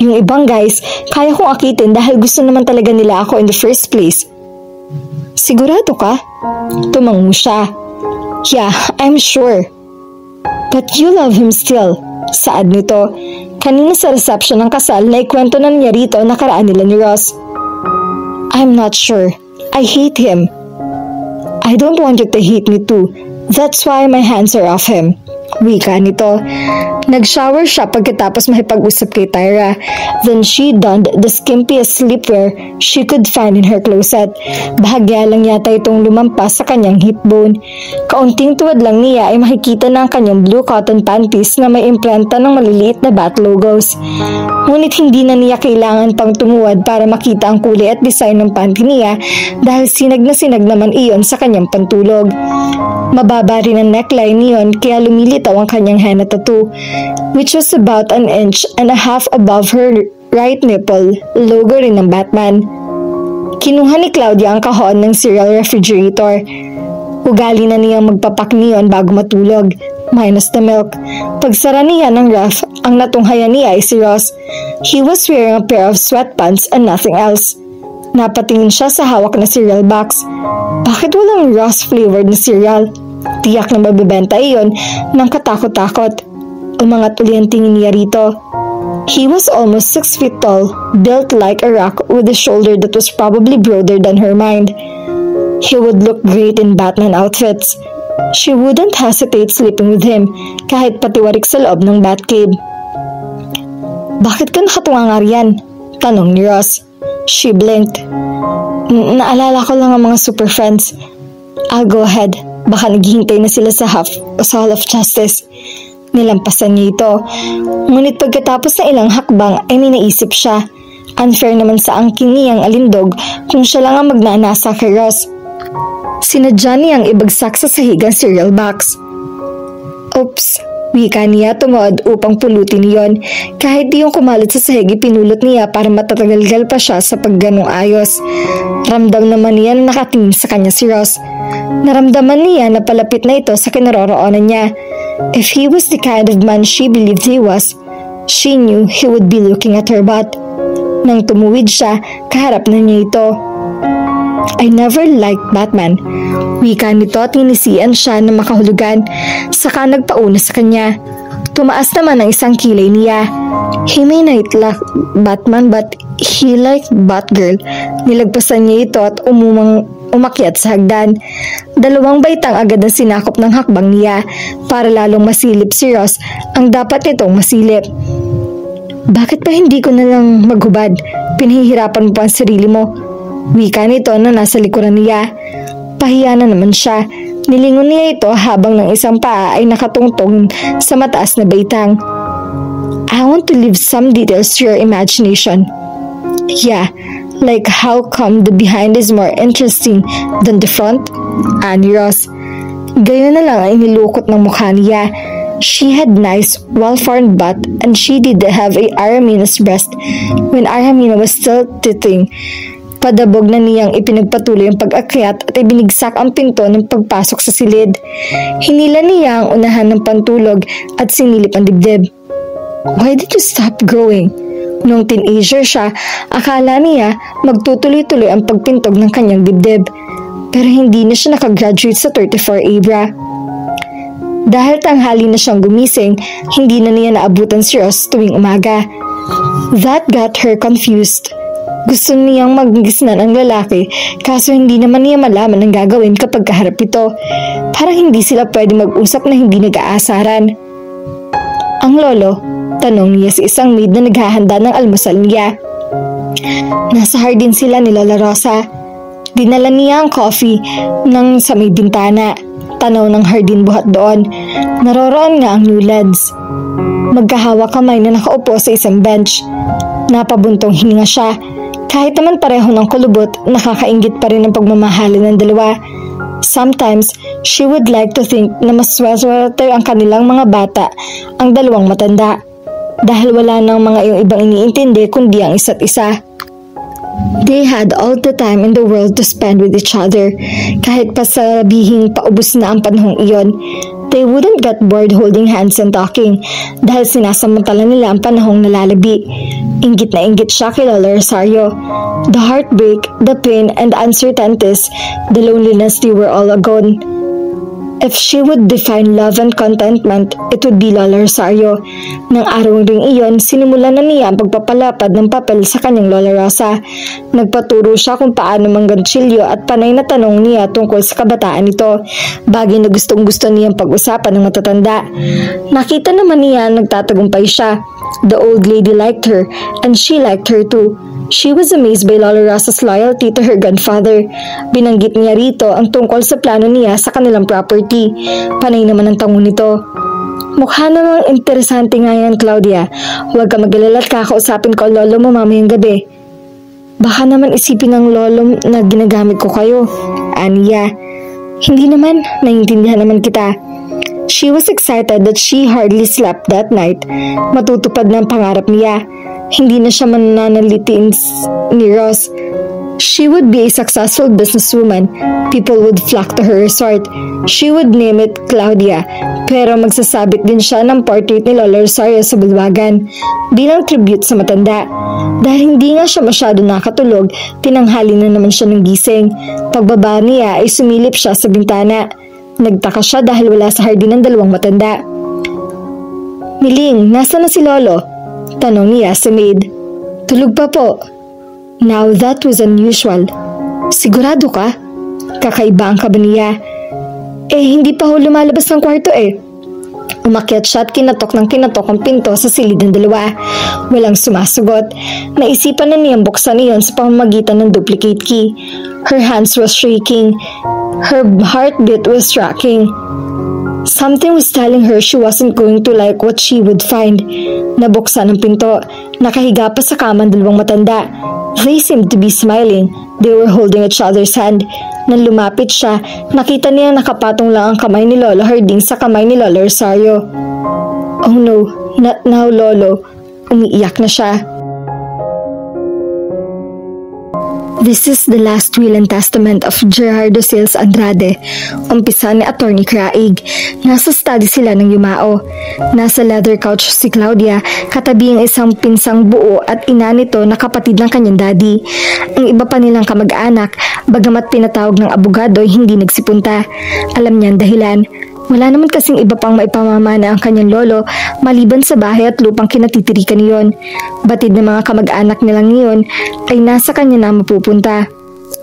Yung ibang guys, kaya kong akitin dahil gusto naman talaga nila ako in the first place. Sigurado ka? Tumango siya. Yeah, I'm sure. But you love him still. Saad nito. Kanina sa reception ng kasal na ikwento na niya rito nakaraan nila ni Ross. I'm not sure. I hate him. I don't want you to hate me too. That's why my hands are off him. Wika nito. Nag-shower siya pagkatapos makipag-usap kay Tyra. Then she donned the skimpiest sleepwear she could find in her closet. Bahagya lang yata itong lumampas sa kanyang hip bone. Kaunting tuwad lang niya ay makikita na ang kanyang blue cotton panties na may imprenta ng maliliit na bat logos. Ngunit hindi na niya kailangan pang tumuwad para makita ang kulay at design ng panty niya dahil sinag na sinag naman iyon sa kanyang pantulog. Mababa rin ang neckline niyon kaya lumilitaw ang kanyang henna tattoo, which was about 1.5 inches above her right nipple, logo rin ng Batman. Kinuha ni Claudia ang kahon ng cereal refrigerator. Ugali na niyang magpapak niyon bago matulog, minus the milk. Pagsara niya ng ref, ang natunghayan niya ay si Ross. He was wearing a pair of sweatpants and nothing else. Napatingin siya sa hawak na cereal box. Bakit walang Ross-flavored na cereal? Tiyak na mabibenta iyon ng katakot-takot. Umangat uli ang tingin niya rito. He was almost 6 feet tall, built like a rock with a shoulder that was probably broader than her mind. He would look great in Batman outfits. She wouldn't hesitate sleeping with him kahit patiwarik sa loob ng Batcave. Bakit ka nakatunga riyan? Tanong ni Ross. She blinked. Naalala ko lang ang mga super friends. I'll go ahead. Baka naghihintay na sila sa Hall of Justice. Nilampasan niya ito. Ngunit pagkatapos ng ilang hakbang ay may naisip siya. Unfair naman sa angking niyang alindog kung siya lang ang magnanasa kay Ross. Sinadya niyang ibagsak sa sahig ang cereal box. Oops, wika niya tumawad upang pulutin niyon. Kahit di yung kumalat sa sahig pinulot niya para matatagalgal pa siya sa pagganong ayos. Ramdam naman niya na nakatingin sa kanya si Ross. Naramdaman niya na palapit na ito sa kinaroroonan niya. If he was the kind of man she believed he was, she knew he would be looking at her butt. Nang tumuwid siya, kaharap na niya ito. I never liked Batman. Wika nito at ninisian siya na makahulugan, saka nagpauna sa kanya. Tumaas naman ang isang kilay niya. He may not like Batman but he liked Batgirl. Nilagpasan niya ito at umakyat sa hagdan. 2 baitang agad ang sinakop ng hakbang niya para lalong masilip si Ross ang dapat nitong masilip. Bakit pa hindi ko na lang maghubad? Pinahihirapan mo pa ang sarili mo. Wika nito na nasa likuran niya. Pahiya na naman siya. Nilingon niya ito habang ng isang paa ay nakatungtong sa mataas na baitang. I want to leave some details to your imagination. Yeah, like how come the behind is more interesting than the front? Ani Ross. Gayon na lang ang inilukot ng mukha niya. She had nice, well-formed butt and she did have a Aramina's breast when Aramina was still teething. Padabog na niyang ipinagpatuloy ang pag-akyat at ibinigsak ang pinto ng pagpasok sa silid. Hinila niya ang unahan ng pantulog at sinilip ang dibdib. Why did you stop growing? Noong teenager siya, akala niya magtutuloy-tuloy ang pagpintog ng kanyang dibdib. Pero hindi na siya nakagraduate sa 34 Abra. Dahil tanghali na siyang gumising, hindi na niya naabutan si Ross tuwing umaga. That got her confused. Gusto niyang maggisnan ang lalaki kaso hindi naman niya malaman ang gagawin kapag kaharap ito. Parang hindi sila pwede mag-usap na hindi nag-aasaran. Ang lolo, tanong niya sa isang maid na naghahanda ng almusal niya. Nasa hardin sila ni Lola Rosa. Dinala niya ang coffee ng sa may bintana. Tanaw ng hardin buhat doon. Naroroon nga ang Newlands. Magkahawak kamay na nakaupo sa isang bench. Napabuntong hininga siya. Kahit naman pareho ng kulubot, nakakainggit pa rin ang pagmamahalan ng dalawa. Sometimes, she would like to think na mas swerte ang kanilang mga bata, ang dalawang matanda. Dahil wala nang mga yung ibang iniintindi kundi ang isa't isa. They had all the time in the world to spend with each other. Kahit pa sabihing paubos na ang panahong iyon, they wouldn't get bored holding hands and talking dahil sinasamantala nila ang panahong nalalabi. Inggit na inggit siya kay Lola Rosario. The heartbreak, the pain, and the uncertainties, the loneliness, they were all gone. If she would define love and contentment, it would be Lola Rosario. Nang araw ring iyon, sinimulan na niya ang pagpapalapad ng papel sa kanyang Lola Rosa. Nagpaturo siya kung paano mangganchilyo at panay na tanong niya tungkol sa kabataan nito, bagay na gustong-gusto niyang pag-usapan ng matatanda. Nakita naman niya nagtatagumpay siya. The old lady liked her, and she liked her too. She was amazed by Lola Rosa's loyalty to her grandfather. Binanggit niya rito ang tungkol sa plano niya sa kanilang property. Panay naman ang tango nito. Mukha namang interesante nga yan, Claudia. Huwag ka mag-alala at kakausapin ko ang lolo mo mamayang gabi. Baka naman isipin ng lolo na ginagamit ko kayo. Aniya. Hindi naman, naiintindihan naman kita. She was excited that she hardly slept that night. Matutupad na ang pangarap niya. Hindi na siya mananalitin ni Ross. She would be a successful businesswoman. People would flock to her resort. She would name it Claudia. Pero magsasabit din siya ng portrait ni Lola Rosario sa bulwagan bilang tribute sa matanda. Dahil hindi nga siya masyado nakatulog, tinanghali na naman siya ng gising. Pagbaba niya ay sumilip siya sa bintana. Nagtaka siya dahil wala sa hardin ng dalawang matanda. Miling, nasa na si Lolo? Tanong niya sa maid. Tulog pa po. Now that was unusual. Sigurado ka? Kakaiba ang kaba niya. Hindi pa ho lumalabas ng kwarto Umakyat siya at kinatok ang pinto sa silid ng dalawa. Walang sumasagot. Naisipan na niyang buksan iyon sa pamamagitan ng duplicate key. Her hands were shaking. Her heartbeat was racking. Something was telling her she wasn't going to like what she would find. Nabuksan ang pinto. Nakahiga pa sa kama ang dalawang matanda. They seemed to be smiling. They were holding each other's hand. Nang lumapit siya, nakita niya nakapatong lang ang kamay ni Lolo Harding sa kamay ni Lola Rosario. Oh no, not now, Lolo. Umiiyak na siya. This is the last will and testament of Gerardo Sales Andrade. Umpisa ni Attorney Craig. Nasa study sila ng yumao. Nasa leather couch si Claudia, katabi ang isang pinsang buo at ina nito na kapatid ng kanyang daddy. Ang iba pa nilang kamag-anak, bagamat pinatawag ng abogado ay hindi nagsipunta. Alam niya ang dahilan. Wala naman kasing iba pang maipamamana ang kanyang lolo maliban sa bahay at lupang kinatitirikan niyon. Batid ng mga kamag-anak nilang niyon ay nasa kanya na mapupunta.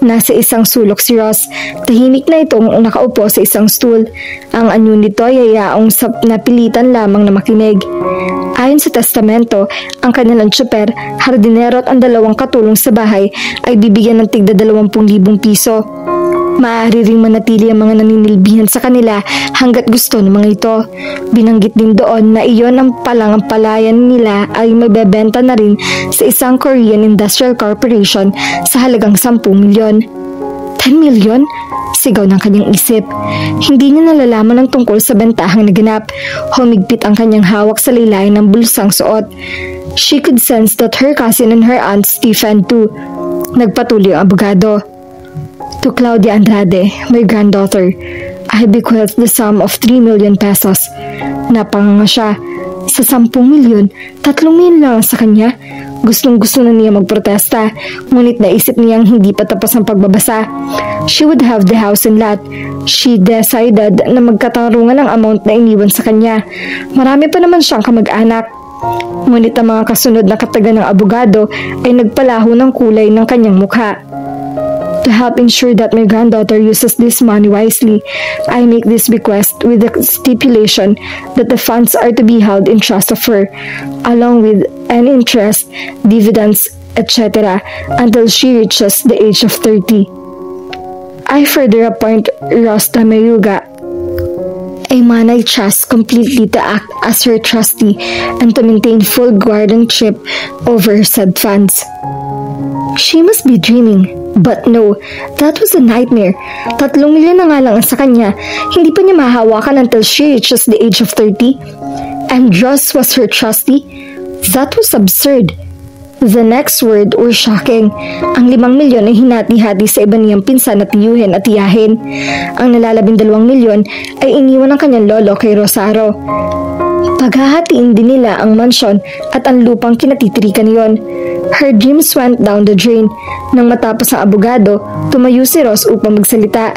Nasa isang sulok si Ross. Tahimik na itong nakaupo sa isang stool. Ang anyo nito ay yayaong napilitan lamang na makinig. Ayon sa testamento, ang kanilang tsuper, hardinero at ang dalawang katulong sa bahay ay bibigyan ng tigda 20,000 piso. Maaari ring manatili ang mga naninilbihan sa kanila hanggat gusto ng mga ito. Binanggit din doon na iyon ang palangampalayan nila ay mabebenta na rin sa isang Korean Industrial Corporation sa halagang 10 milyon. 10 milyon? Sigaw ng kanyang isip. Hindi niya nalalaman ang tungkol sa bentahang naganap. Humigpit ang kanyang hawak sa laylayan ng bulsang suot. She could sense that her cousin and her aunt stiffened too. Nagpatuloy ang abogado. To Claudia Andrade, my granddaughter, I bequeath the sum of 3 million pesos. Napanganga siya. Sa 10 milyon, 3 milyon lang sa kanya. Gustong-gusto na niya magprotesta, ngunit naisip niyang hindi pa tapos ang pagbabasa. She would have the house and lot. She decided na magkatarungan ang amount na iniwan sa kanya. Marami pa naman siyang kamag-anak. Ngunit ang mga kasunod na kataga ng abogado ay nagpalaho ng kulay ng kanyang mukha. To help ensure that my granddaughter uses this money wisely, I make this bequest with the stipulation that the funds are to be held in trust of her, along with any interest, dividends, etc., until she reaches the age of 30. I further appoint Ross Tamayuga, a Manay trust completely to act as her trustee and to maintain full guardianship over said funds. She must be dreaming. But no, that was a nightmare. 3 milyon na nga lang sa kanya. Hindi pa niya mahawakan until she reaches the age of 30. And Ross was her trustee? That was absurd. The next word were shocking. Ang 5 milyon ay hinati-hati sa iba niyang pinsan at tiyuhin at tiyahin. Ang nalalabing 2 milyon ay iniwan ng kanyang lolo kay Rosaro. Paghahatiin din nila ang mansyon at ang lupang kinatitirikan niyon. Her dreams went down the drain. Nang matapos ang abogado, tumayo si Ross upang magsalita.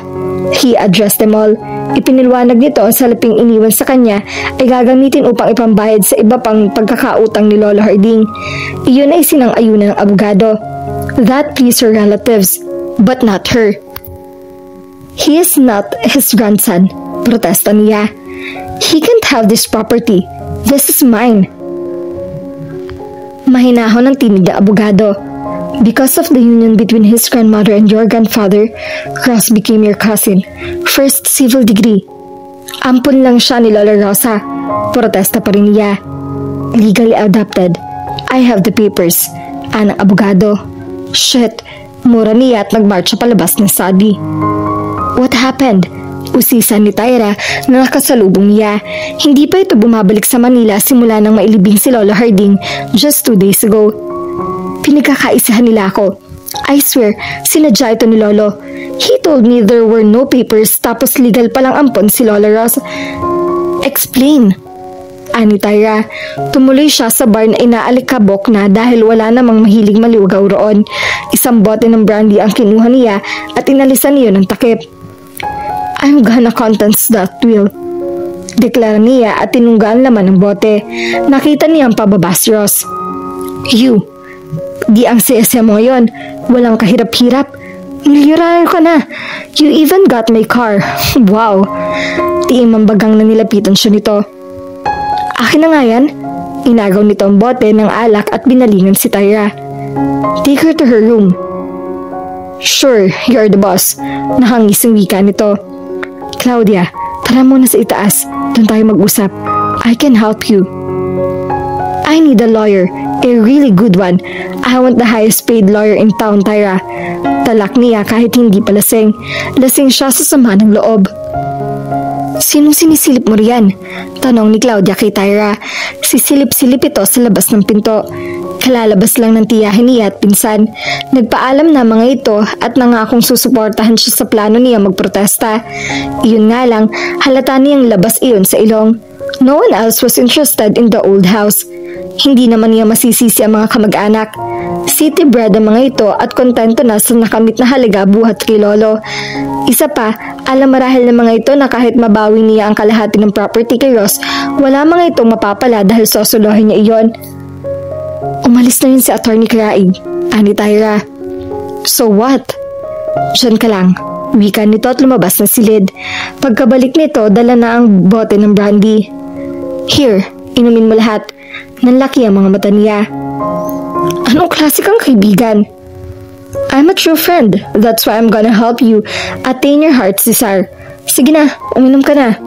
He addressed them all. Ipiniliwanag nito ang salaping iniwan sa kanya ay gagamitin upang ipambayad sa iba pang pagkakautang ni Lola Harding. Iyon ay sinang-ayunan ng abogado. That pleased her relatives, but not her. He is not his grandson, protesta niya. He can't have this property. This is mine. Mahinahon ang tinig ng abogado. Because of the union between his grandmother and your grandfather, Ross became your cousin. First civil degree. Ampun lang siya ni Lola Rosa. Protesta pa rin niya. Legally adopted. I have the papers. Ang abogado. Shit. Mura niya at nagmarch siya palabas ng study. What happened? Usisan ni Tyra na nakasalubong niya. Hindi pa ito bumabalik sa Manila simula nang mailibing si Lola Harding just 2 days ago. Pinagkakaisahan nila ako. I swear, sinadya ito ni Lolo. He told me there were no papers tapos legal palang ampon si Lola Ross. Explain. Ani Tyra. Tumuloy siya sa bar na inaalikabok na dahil wala namang mahilig maliwagaw roon. Isang bote ng brandy ang kinuha niya at inalisan niya ng takip. I'm gonna contents that will. Deklara niya at tinungga ang laman ng bote. Nakita niya ang pababa si Ross. You, di ang saya mo ngayon. Walang kahirap-hirap. Milyonaryo ka na. You even got my car. Wow. Tiim ang bagang na nilapitan siya nito. Akin na nga yan. Inagaw nito ang bote ng alak at binalingan si Tyra. Take her to her room. Sure, you're the boss. Nahangis ang wika nito. Claudia, tara muna sa itaas. Doon tayo mag-usap. I can help you. I need a lawyer. A really good one. I want the highest paid lawyer in town, Tyra. Talak niya kahit hindi pa lasing. Lasing siya sa sama ng loob. Sinong sinisilip mo riyan? Tanong ni Claudia kay Tyra. Sisilip-silip ito sa labas ng pinto. Kalalabas lang ng tiyahin niya at pinsan. Nagpaalam na mga ito at nangakong susuportahan siya sa plano niya magprotesta. Iyon nga lang, halata niyang labas iyon sa ilong. No one else was interested in the old house. Hindi naman niya masisisi ang mga kamag-anak. City bred ang mga ito at kontento na sa nakamit na halaga buhat kay Lolo. Isa pa, alam marahil ng mga ito na kahit mabawi niya ang kalahati ng property kay Ross, wala mga itong mapapala dahil sosolohin niya iyon. Umalis na yun si Attorney Craig, ani Tyra. So what? Diyan ka lang. Wika nito at lumabas na silid. Pagkabalik nito, dala na ang bote ng brandy. Here, inumin mo lahat. Nanlaki ang mga mata niya. Anong klase kang kaibigan? I'm a true friend. That's why I'm gonna help you attain your heart's desire. Sige na, uminom ka na.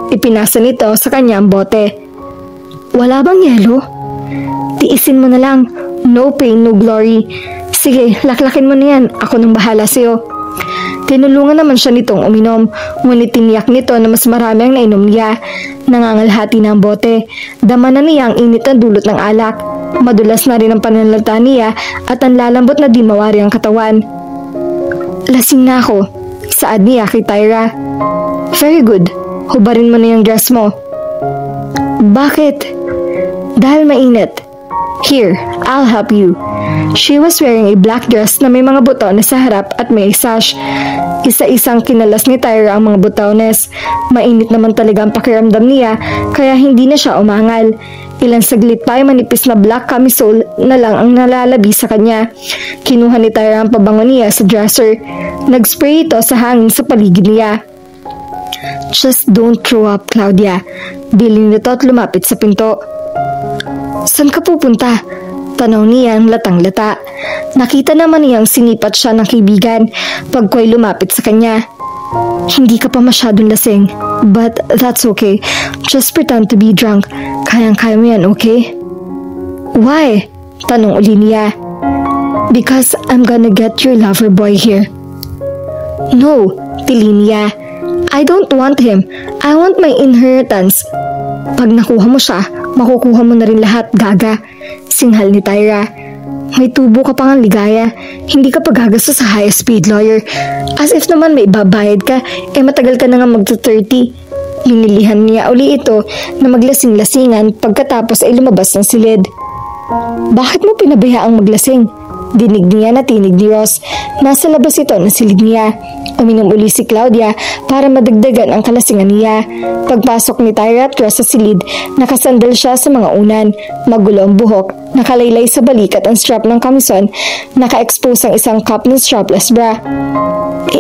Ipinasa nito sa kanya ang bote. Wala bang yelo? Tiisin mo na lang. No pain, no glory. Sige, laklakin mo na yan. Ako nang bahala sa'yo. Tinulungan naman siya nitong uminom. Ngunit tiniyak nito na mas marami ang nainom niya. Nangangalhati na ang bote. Dama na niya ang init na dulot ng alak. Madulas na rin ang pananalita niya at ang lalambot na di mawari ang katawan. Lasing na ako. Saad niya kay Tyra. Very good. Hubarin mo na yung dress mo. Bakit? Dahil mainit. Here, I'll help you. She was wearing a black dress na may mga butones sa harap at may sash. Isa-isang kinalas ni Tyra ang mga butones. Mainit naman talaga ang pakiramdam niya kaya hindi na siya umangal. Ilang saglit pa ay manipis na black camisole na lang ang nalalabi sa kanya. Kinuha ni Tyra ang pabango niya sa dresser. Nag-spray ito sa hangin sa paligid niya. Just don't throw up, Claudia. Bilin nito at lumapit sa pinto. Saan ka pupunta? Tanaw niya ang latang-lata. Nakita naman niyang sinipat siya ng kaibigan pagko'y lumapit sa kanya. Hindi ka pa masyadong lasing, but that's okay. Just pretend to be drunk. Kayang-kaya mo yan, okay? Why? Tanong uli niya. Because I'm gonna get your lover boy here. No, tili niya. I don't want him. I want my inheritance. Pag nakuha mo siya, makukuha mo na rin lahat, gaga. Singhal ni Tyra. May tubo ka pang ligaya. Hindi ka pa gagastos sa highest paid lawyer. As if naman may ibabayad ka, matagal ka na nga magto-30. Minilihan niya uli ito na maglasing-lasingan pagkatapos ay lumabas ng silid. Bakit mo pinabayaang maglasing? Dinig niya na tinig ni Ross. Nasa labas ito ng silid niya. Uminom uli si Claudia para madagdagan ang kalasingan niya. Pagpasok ni Tyra at Ross sa silid, nakasandal siya sa mga unan. Magulo ang buhok, nakalaylay sa balikat ang strap ng kamison, naka-expose ang isang cup ng strapless bra.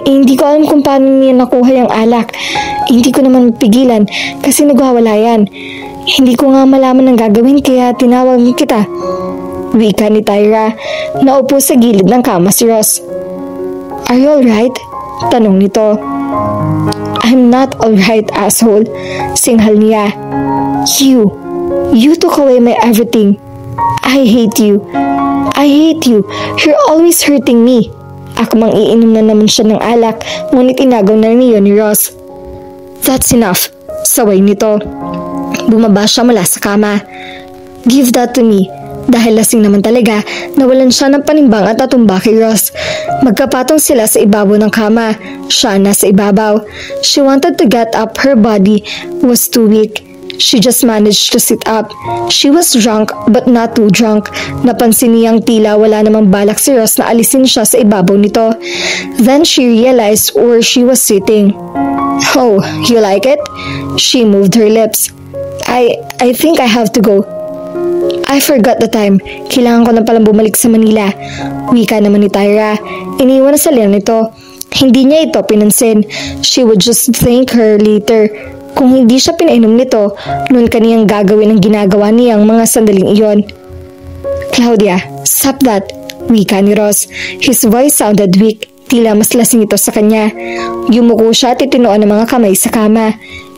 Hindi ko alam kung paano niya nakuha yung alak. Hindi ko naman mapigilan kasi nagwawala yan. Hindi ko nga malaman ang gagawin kaya tinawag kita. Wika ni Tyra. Naupo sa gilid ng kama si Ross. Are you alright? Tanong nito. I'm not alright, asshole. Singhal niya. You took away my everything. I hate you. I hate you. You're always hurting me. Akmang iinom na naman siya ng alak, ngunit inagaw na niyo ni Ross. That's enough. Saway nito. Bumaba siya mula sa kama. Give that to me. Dahil lasing naman talaga, nawalan siya ng panimbang at natumba kay Ross. Magkapatong sila sa ibabaw ng kama. Siya nasa ibabaw. She wanted to get up, her body was too weak. She just managed to sit up. She was drunk but not too drunk. Napansin niyang tila wala namang balak si Ross na alisin siya sa ibabaw nito. Then she realized where she was sitting. Oh, you like it? She moved her lips. I think I have to go. I forgot the time. Kailangan ko na palang bumalik sa Manila. Wika naman ni Tyra. Iniwan na sa liyan nito. Hindi niya ito pinansin. She would just thank her later. Kung hindi siya pinainom nito, noon kaniyang gagawin ang ginagawa niyang mga sandaling iyon. Claudia, stop that. Wika ni Ross. His voice sounded weak. Tila mas lasing ito sa kanya. Yumuko siya at itinuan ng mga kamay sa kama.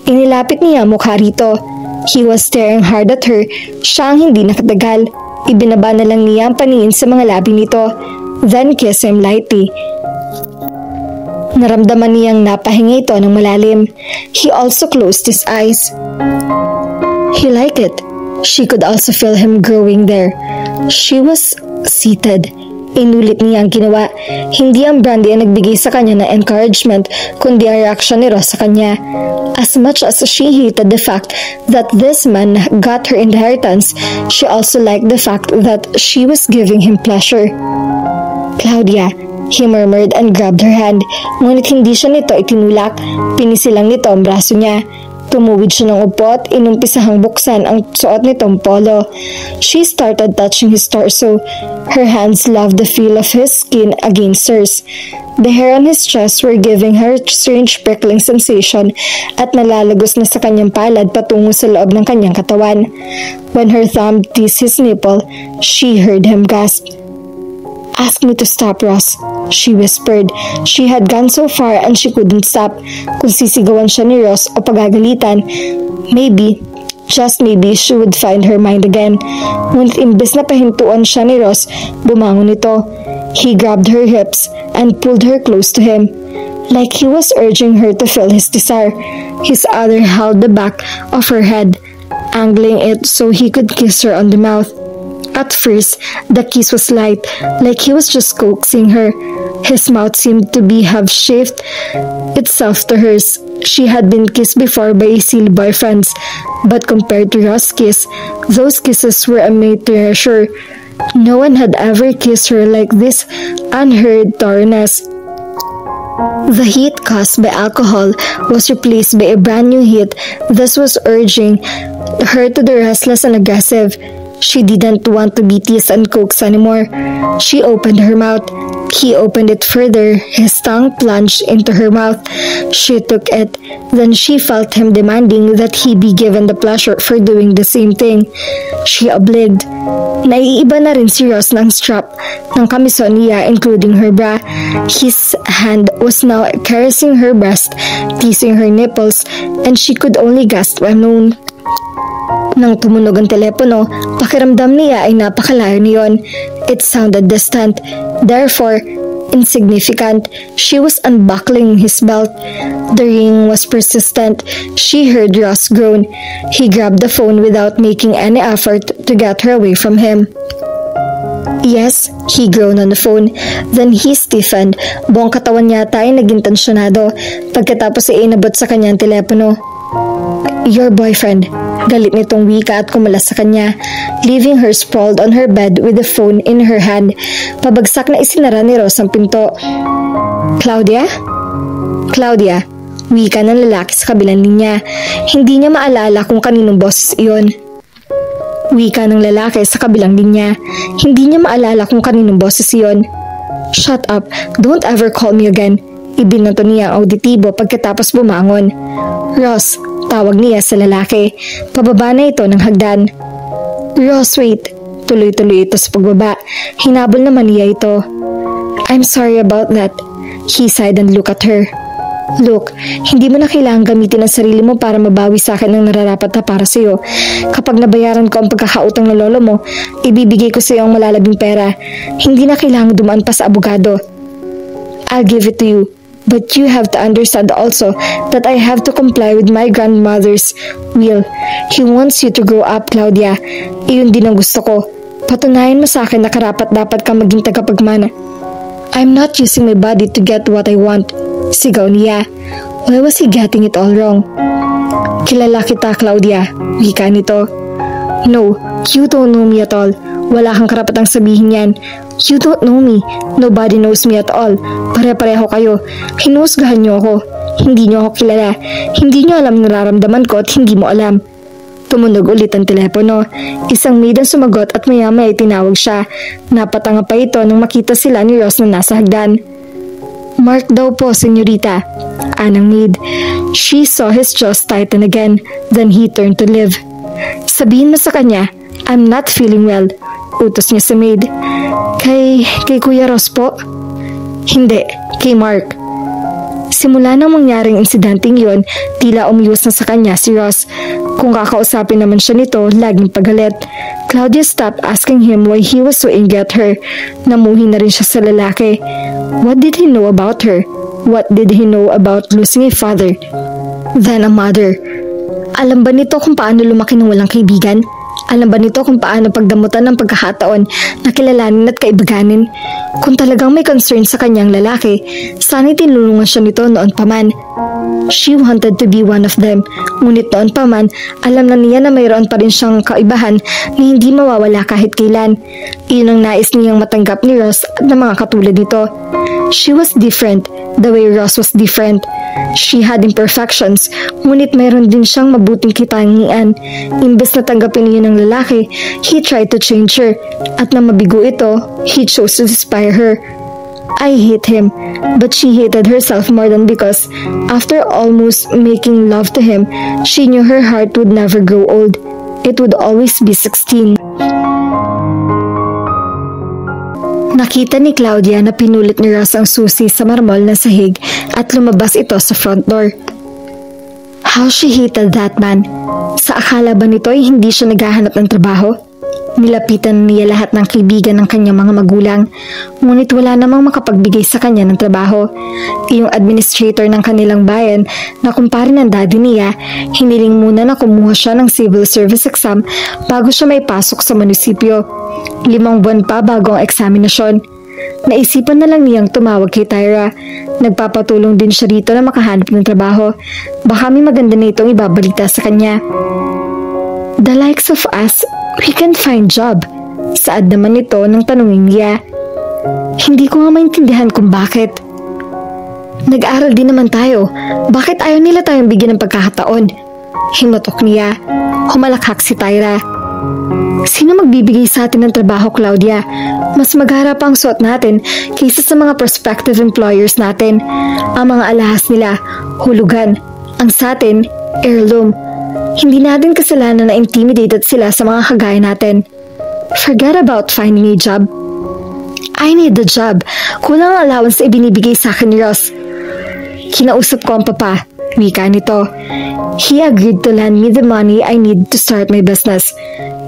Inilapit niya mukha rito. He was staring hard at her. Siya ang hindi nakatagal. Ibinaba na lang niya ang paningin sa mga labi nito. Then kiss him lightly. Naramdaman niyang napahinga ito ng malalim. He also closed his eyes. He liked it. She could also feel him growing there. She was seated. Inulit niya ang ginawa. Hindi ang Brandy ang nagbigay sa kanya ng encouragement, kundi ang reaksyon ni Ross sa kanya. As much as she hated the fact that this man got her inheritance, she also liked the fact that she was giving him pleasure. Claudia, he murmured and grabbed her hand, ngunit hindi siya nito itinulak. Pinisilang nito ang braso niya. Tumuwid siya ng upo at inumpisahang buksan ang suot nitong polo. She started touching his torso. Her hands loved the feel of his skin against hers. The hair on his chest were giving her strange prickling sensation at nalalagos na sa kanyang palad patungo sa loob ng kanyang katawan. When her thumb teased his nipple, she heard him gasp. Ask me to stop, Ross, she whispered. She had gone so far and she couldn't stop. Kung sisigawan siya ni Ross o pagagalitan, maybe, just maybe, she would find her mind again. Ngunit imbes na pahintuan siya ni Ross, bumangon ito. He grabbed her hips and pulled her close to him, like he was urging her to feel his desire. His other held the back of her head, angling it so he could kiss her on the mouth. At first, the kiss was light, like he was just coaxing her. His mouth seemed to be half-shaped itself to hers. She had been kissed before by silly boyfriends, but compared to Ross' kiss, those kisses were a made treasure. No one had ever kissed her like this unheard thoroughness. The heat caused by alcohol was replaced by a brand new heat. This was urging her to the restless and aggressive. She didn't want to be teased and coaxed anymore. She opened her mouth. He opened it further. His tongue plunged into her mouth. She took it. Then she felt him demanding that he be given the pleasure for doing the same thing. She obliged. Naiiba na rin si Ross ng strap ng kamison niya, including her bra. His hand was now caressing her breast, teasing her nipples, and she could only gasp and moan. Nang tumunog ang telepono, pakiramdam niya ay napakalayo niyon. It sounded distant, therefore insignificant. She was unbuckling his belt. The ring was persistent. She heard Ross groan. He grabbed the phone without making any effort to get her away from him. Yes, he groaned on the phone. Then he stiffened. Buong katawan yata ay naging tensyonado. Pagkatapos ay inabot sa kanyang telepono. Your boyfriend. Galit nitong wika at kumalas sa kanya, leaving her sprawled on her bed with the phone in her hand. Pabagsak na isinara ni Ross ang pinto. Claudia? Claudia, wika ng lalaki sa kabilang linya. Hindi niya maalala kung kaninong boses iyon. Wika ng lalaki sa kabilang linya. Hindi niya maalala kung kaninong boses iyon. Shut up, don't ever call me again. Ibinato niya ang auditibo pagkatapos bumangon. Ross, tawag niya sa lalaki. Pababa na ito ng hagdan. Ross, wait. Tuloy-tuloy ito sa pagbaba. Hinabol naman niya ito. I'm sorry about that. He sighed and looked at her. Look, hindi mo na kailangang gamitin ang sarili mo para mabawi sa akin ang nararapat na para sa iyo. Kapag nabayaran ko ang pagkakautang ng lolo mo, ibibigay ko sa iyo ang malalabing pera. Hindi na kailangang dumaan pa sa abogado. I'll give it to you. But you have to understand also that I have to comply with my grandmother's will. He wants you to grow up, Claudia. Iyon din ang gusto ko. Patunayan mo sa akin na karapat-dapat kang maging tagapagmana. I'm not using my body to get what I want. Sigaw niya. Why was he getting it all wrong? Kilala kita, Claudia. Wika nito. No, you don't know me at all. Wala kang karapatang sabihin yan. You don't know me. Nobody knows me at all. Pare-pareho kayo. Hinusgahan niyo ako. Hindi niyo ako kilala. Hindi niyo alam nararamdaman ko at hindi mo alam. Tumunog ulit ang telepono. Isang maid ang sumagot at maya-maya tinawag siya. Napatanga pa ito nang makita sila ni Ross na nasa hagdan. Mark daw po, senyorita. Anang maid. She saw his jaws tighten again. Then he turned to Liv. Sabihin mo sa kanya, I'm not feeling well. Utos niya sa maid. Kay Kuya Ross po? Hindi, kay Mark. Simula nang mangyaring insidenteng yon, tila umiwas na sa kanya si Ross. Kung kakausapin naman siya nito, laging pagalit. Claudia stopped asking him why he was so angry at her. Namuhi na rin siya sa lalaki. What did he know about her? What did he know about losing a father? Then a mother. Alam ba nito kung paano lumaki ng walang kaibigan? Alam ba nito kung paano pagdamutan ng pagkakataon na kilalanin at kaibaganin? Kung talagang may concern sa kanyang lalaki, sana'y tinulungan siya nito noon pa man. She wanted to be one of them, ngunit noon pa man, alam na niya na mayroon pa rin siyang kaibahan na hindi mawawala kahit kailan. Iyon ang nais niyang matanggap ni Ross at ng mga katulad nito. She was different, the way Ross was different. She had imperfections, ngunit mayroon din siyang mabuting kitangian. Imbes na tanggapin niya ng lalaki, he tried to change her. At nang mabigo ito, he chose to inspire her. I hate him, but she hated herself more than because, after almost making love to him, she knew her heart would never grow old. It would always be 16. Nakita ni Claudia na pinulit ni Ross ang susi sa marmol na sahig at lumabas ito sa front door. How she hated that man. Sa akala ba nito ay hindi siya naghahanap ng trabaho? Nilapitan niya lahat ng kaibigan ng kanyang mga magulang, ngunit wala namang makapagbigay sa kanya ng trabaho. Iyong administrator ng kanilang bayan na kumpare ng daddy niya, hiniling muna na kumuha siya ng civil service exam bago siya maipasok sa munisipyo. 5 buwan pa bago ang eksaminasyon. Naisipan na lang niyang tumawag kay Tyra. Nagpapatulong din siya rito na makahanap ng trabaho. Baka may maganda na itong ibabalita sa kanya. The likes of us, we can find job. Saad naman ito nang tanungin niya. Hindi ko nga maintindihan kung bakit. Nag-aaral din naman tayo. Bakit ayaw nila tayong bigyan ng pagkakataon? Himatok niya. Humalakhak si Tyra. Sino magbibigay sa atin ng trabaho, Claudia? Mas magharap ang suot natin kaysa sa mga prospective employers natin. Ang mga alahas nila, hulugan. Ang sa atin, heirloom. Hindi natin kasalanan na intimidated sila sa mga kagaya natin. Forget about finding a job. I need the job. Kulang ang allowance na ibinibigay sa akin ni Ross. Kinausap ko ang papa. Wika nito. He agreed to lend me the money I need to start my business.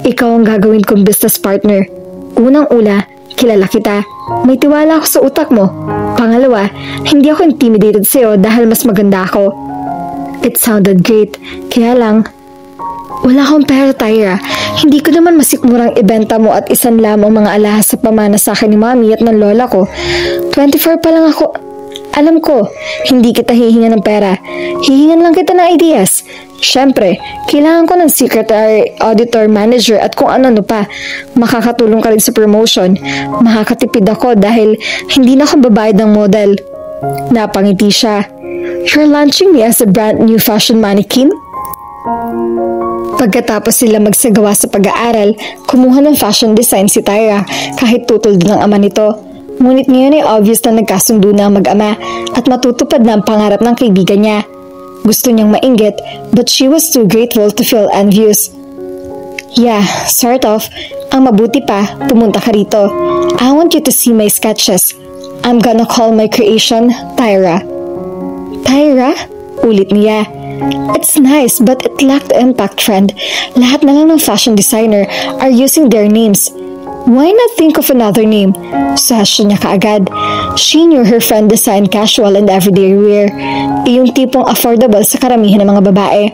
Ikaw ang gagawin kong business partner. Unang-una, kilala kita. May tiwala ako sa utak mo. Pangalawa, hindi ako intimidated sa'yo dahil mas maganda ako. It sounded great. Kaya lang, wala akong pera, Tyra. Hindi ko naman masikmurang ibenta mo at isan lamang mga alahas sa pamana sa akin ni Mami at ng lola ko. 24 pa lang ako. Alam ko, hindi kita hihingan ng pera. Hihingan lang kita ng ideas. Siyempre, kailangan ko ng secretary, auditor, manager at kung ano-ano pa. Makakatulong ka rin sa promotion. Makakatipid ako dahil hindi na ako babayad ng model. Napangiti siya. You're launching me as a brand new fashion mannequin? Pagkatapos sila magsagawa sa pag-aaral, kumuha ng fashion design si Tyra kahit tutol din ang ama nito. Ngunit ngayon ay obvious na nagkasundo na ang mag-ama at matutupad na ang pangarap ng kaibigan niya. Gusto niyang mainggit but she was too grateful to feel envious. Yeah, sort of. Ang mabuti pa, pumunta ka rito. I want you to see my sketches. I'm gonna call my creation Tyra. Tyra? Ulit niya. It's nice but it lacked impact, friend. Lahat na lang ng fashion designer are using their names. Why not think of another name? Suggestion niya kaagad. She knew her friend designed casual and everyday wear. Yung tipong affordable sa karamihan ng mga babae.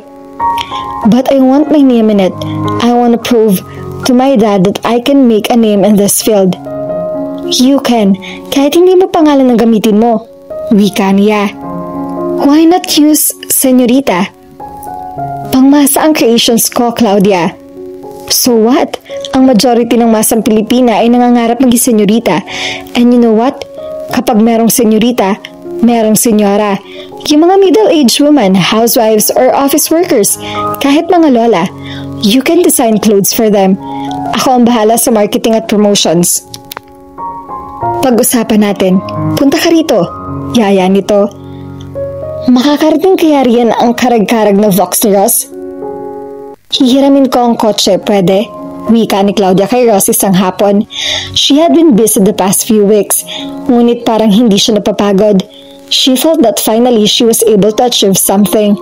But I want my name in it. I want to prove to my dad that I can make a name in this field. You can, kahit hindi mo pangalan ang gamitin mo. Wika niya. Why not use Senorita? Pangmasa ang creations ko, Claudia. So what? Ang majority ng masang Pilipina ay nangangarap maging senyorita. And you know what? Kapag merong senyorita, merong senyora. Yung mga middle-aged women, housewives, or office workers, kahit mga lola, you can design clothes for them. Ako ang bahala sa marketing at promotions. Pag-usapan natin. Punta ka rito. Yaya nito. Makakarating kaya riyan ang karag-karag na Vox ni Ross? Hihiramin ko ang kotse, pwede? Wika ni Claudia kay Ross isang hapon. She had been busy the past few weeks, ngunit parang hindi siya napapagod. She felt that finally she was able to achieve something.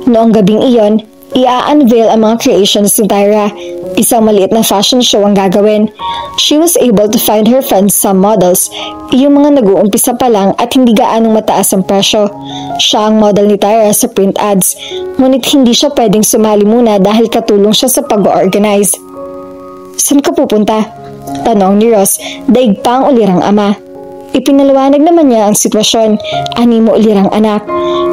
Noong gabing iyon, i-unveil ang mga creations ni Tyra. Isang maliit na fashion show ang gagawin. She was able to find her friends some models, yung mga nag-uumpisa pa lang at hindi gaanong mataas ang presyo. Siya ang model ni Tyra sa print ads, ngunit hindi siya pwedeng sumali muna dahil katulong siya sa pag-organize. Saan ka pupunta? Tanong ni Ross, daig pa ang ulirang ama. Ipinaliwanag naman niya ang sitwasyon, animo ulirang anak.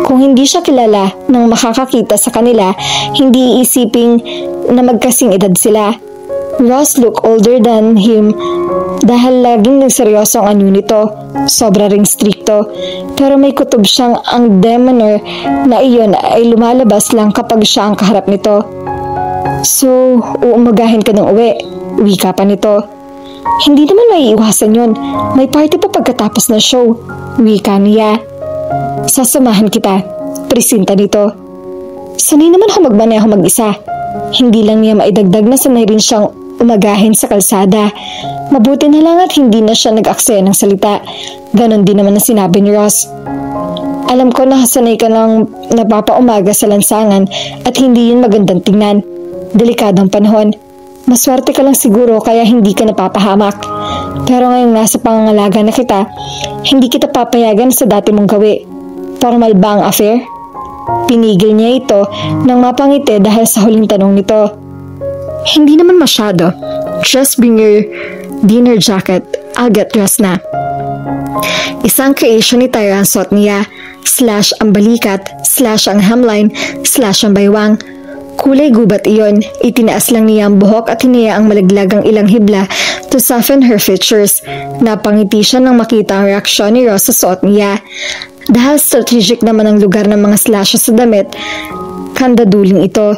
Kung hindi siya kilala nang makakakita sa kanila, hindi iisiping na magkasing edad sila. Ross looked older than him dahil laging nagseryoso ang anyo nito. Sobra ring strikto. Pero may kutob siyang ang demeanor na iyon ay lumalabas lang kapag siya ang kaharap nito. So, uumagahin ka ng uwi. Wika pa nito. Hindi naman maiiwasan yun. May party pa pagkatapos ng show. Wika niya. Sasamahan kita. Presinta nito. Sanay naman ako magmaneho mag-isa. Hindi lang niya maidagdag na sanay rin siyang umagahin sa kalsada. Mabuti na lang at hindi na siya nag-aksaya ng salita. Ganon din naman na sinabi ni Ross. Alam ko na sanay ka lang napapaumaga sa lansangan at hindi yun magandang tingnan. Delikadong panahon. Maswerte ka lang siguro kaya hindi ka napapahamak. Pero ngayong nasa pangangalaga na kita, hindi kita papayagan sa dati mong gawi. Formal ba ang affair? Pinigil niya ito nang mapangiti dahil sa huling tanong nito. Hindi naman masyado. Just bring your dinner jacket. I'll get dressed na. Isang creation ni Tyra ang suot niya. / ang balikat, / ang hemline, / ang baywang. Kulay gubat iyon, itinaas lang niya ang buhok at hiniya ang malaglag ang ilang hibla to soften her features. Napangiti siya nang makita ang reaksyon ni Ross sa suot niya. Dahil strategic naman ang lugar ng mga slashes sa damit, kandaduling ito.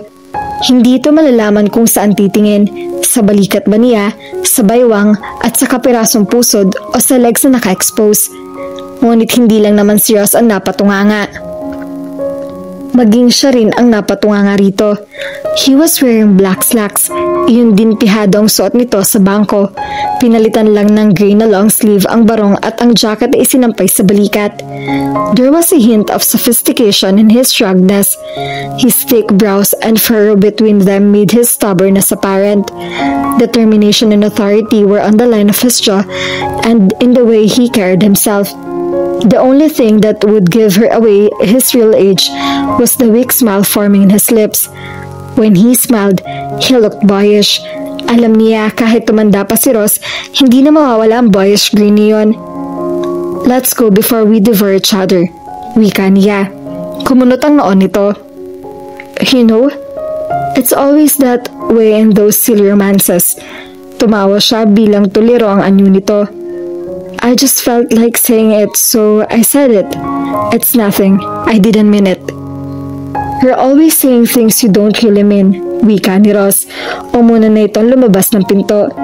Hindi ito malalaman kung saan titingin, sa balikat ba niya, sa baywang at sa kapirasong pusod o sa legs na naka-expose. Ngunit hindi lang naman si Ross ang napatunganga. Maging siya rin ang napatunganga rito. He was wearing black slacks. Iyon din pihado ang suot nito sa bangko. Pinalitan lang ng gray na long sleeve ang barong at ang jacket ay isinampay sa balikat. There was a hint of sophistication in his ruggedness. His thick brows and furrow between them made his stubbornness apparent. Determination and authority were on the line of his jaw and in the way he carried himself. The only thing that would give her away his real age was the weak smile forming in his lips. When he smiled, he looked boyish. Alam niya kahit tumanda pa si Ross, hindi na mawawala ang boyish grin niyon. Let's go before we devour each other. Wika niya. Kumunot ang noon nito. You know, it's always that way in those silly romances. Tumawa siya bilang tuliro ang anyo nito. I just felt like saying it, so I said it. It's nothing. I didn't mean it. You're always saying things you don't really mean, wika ni Ross. O muna na itong lumabas ng pinto.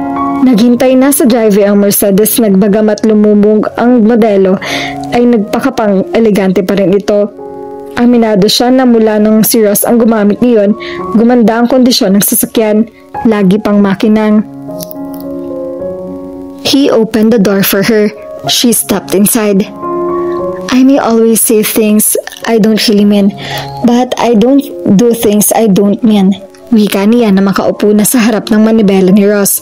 Naghintay na sa driveway ang Mercedes, nagbagamat lumubog ang modelo ay nagpakapang elegante pa rin ito. Aminado siya na mula nung si Ross ang gumamit niyon, gumanda ang kondisyon ng sasakyan, lagi pang makinang. He opened the door for her. She stepped inside. I may always say things I don't really mean, but I don't do things I don't mean. Wika niya na makaupo na sa harap ng manibela ni Ross.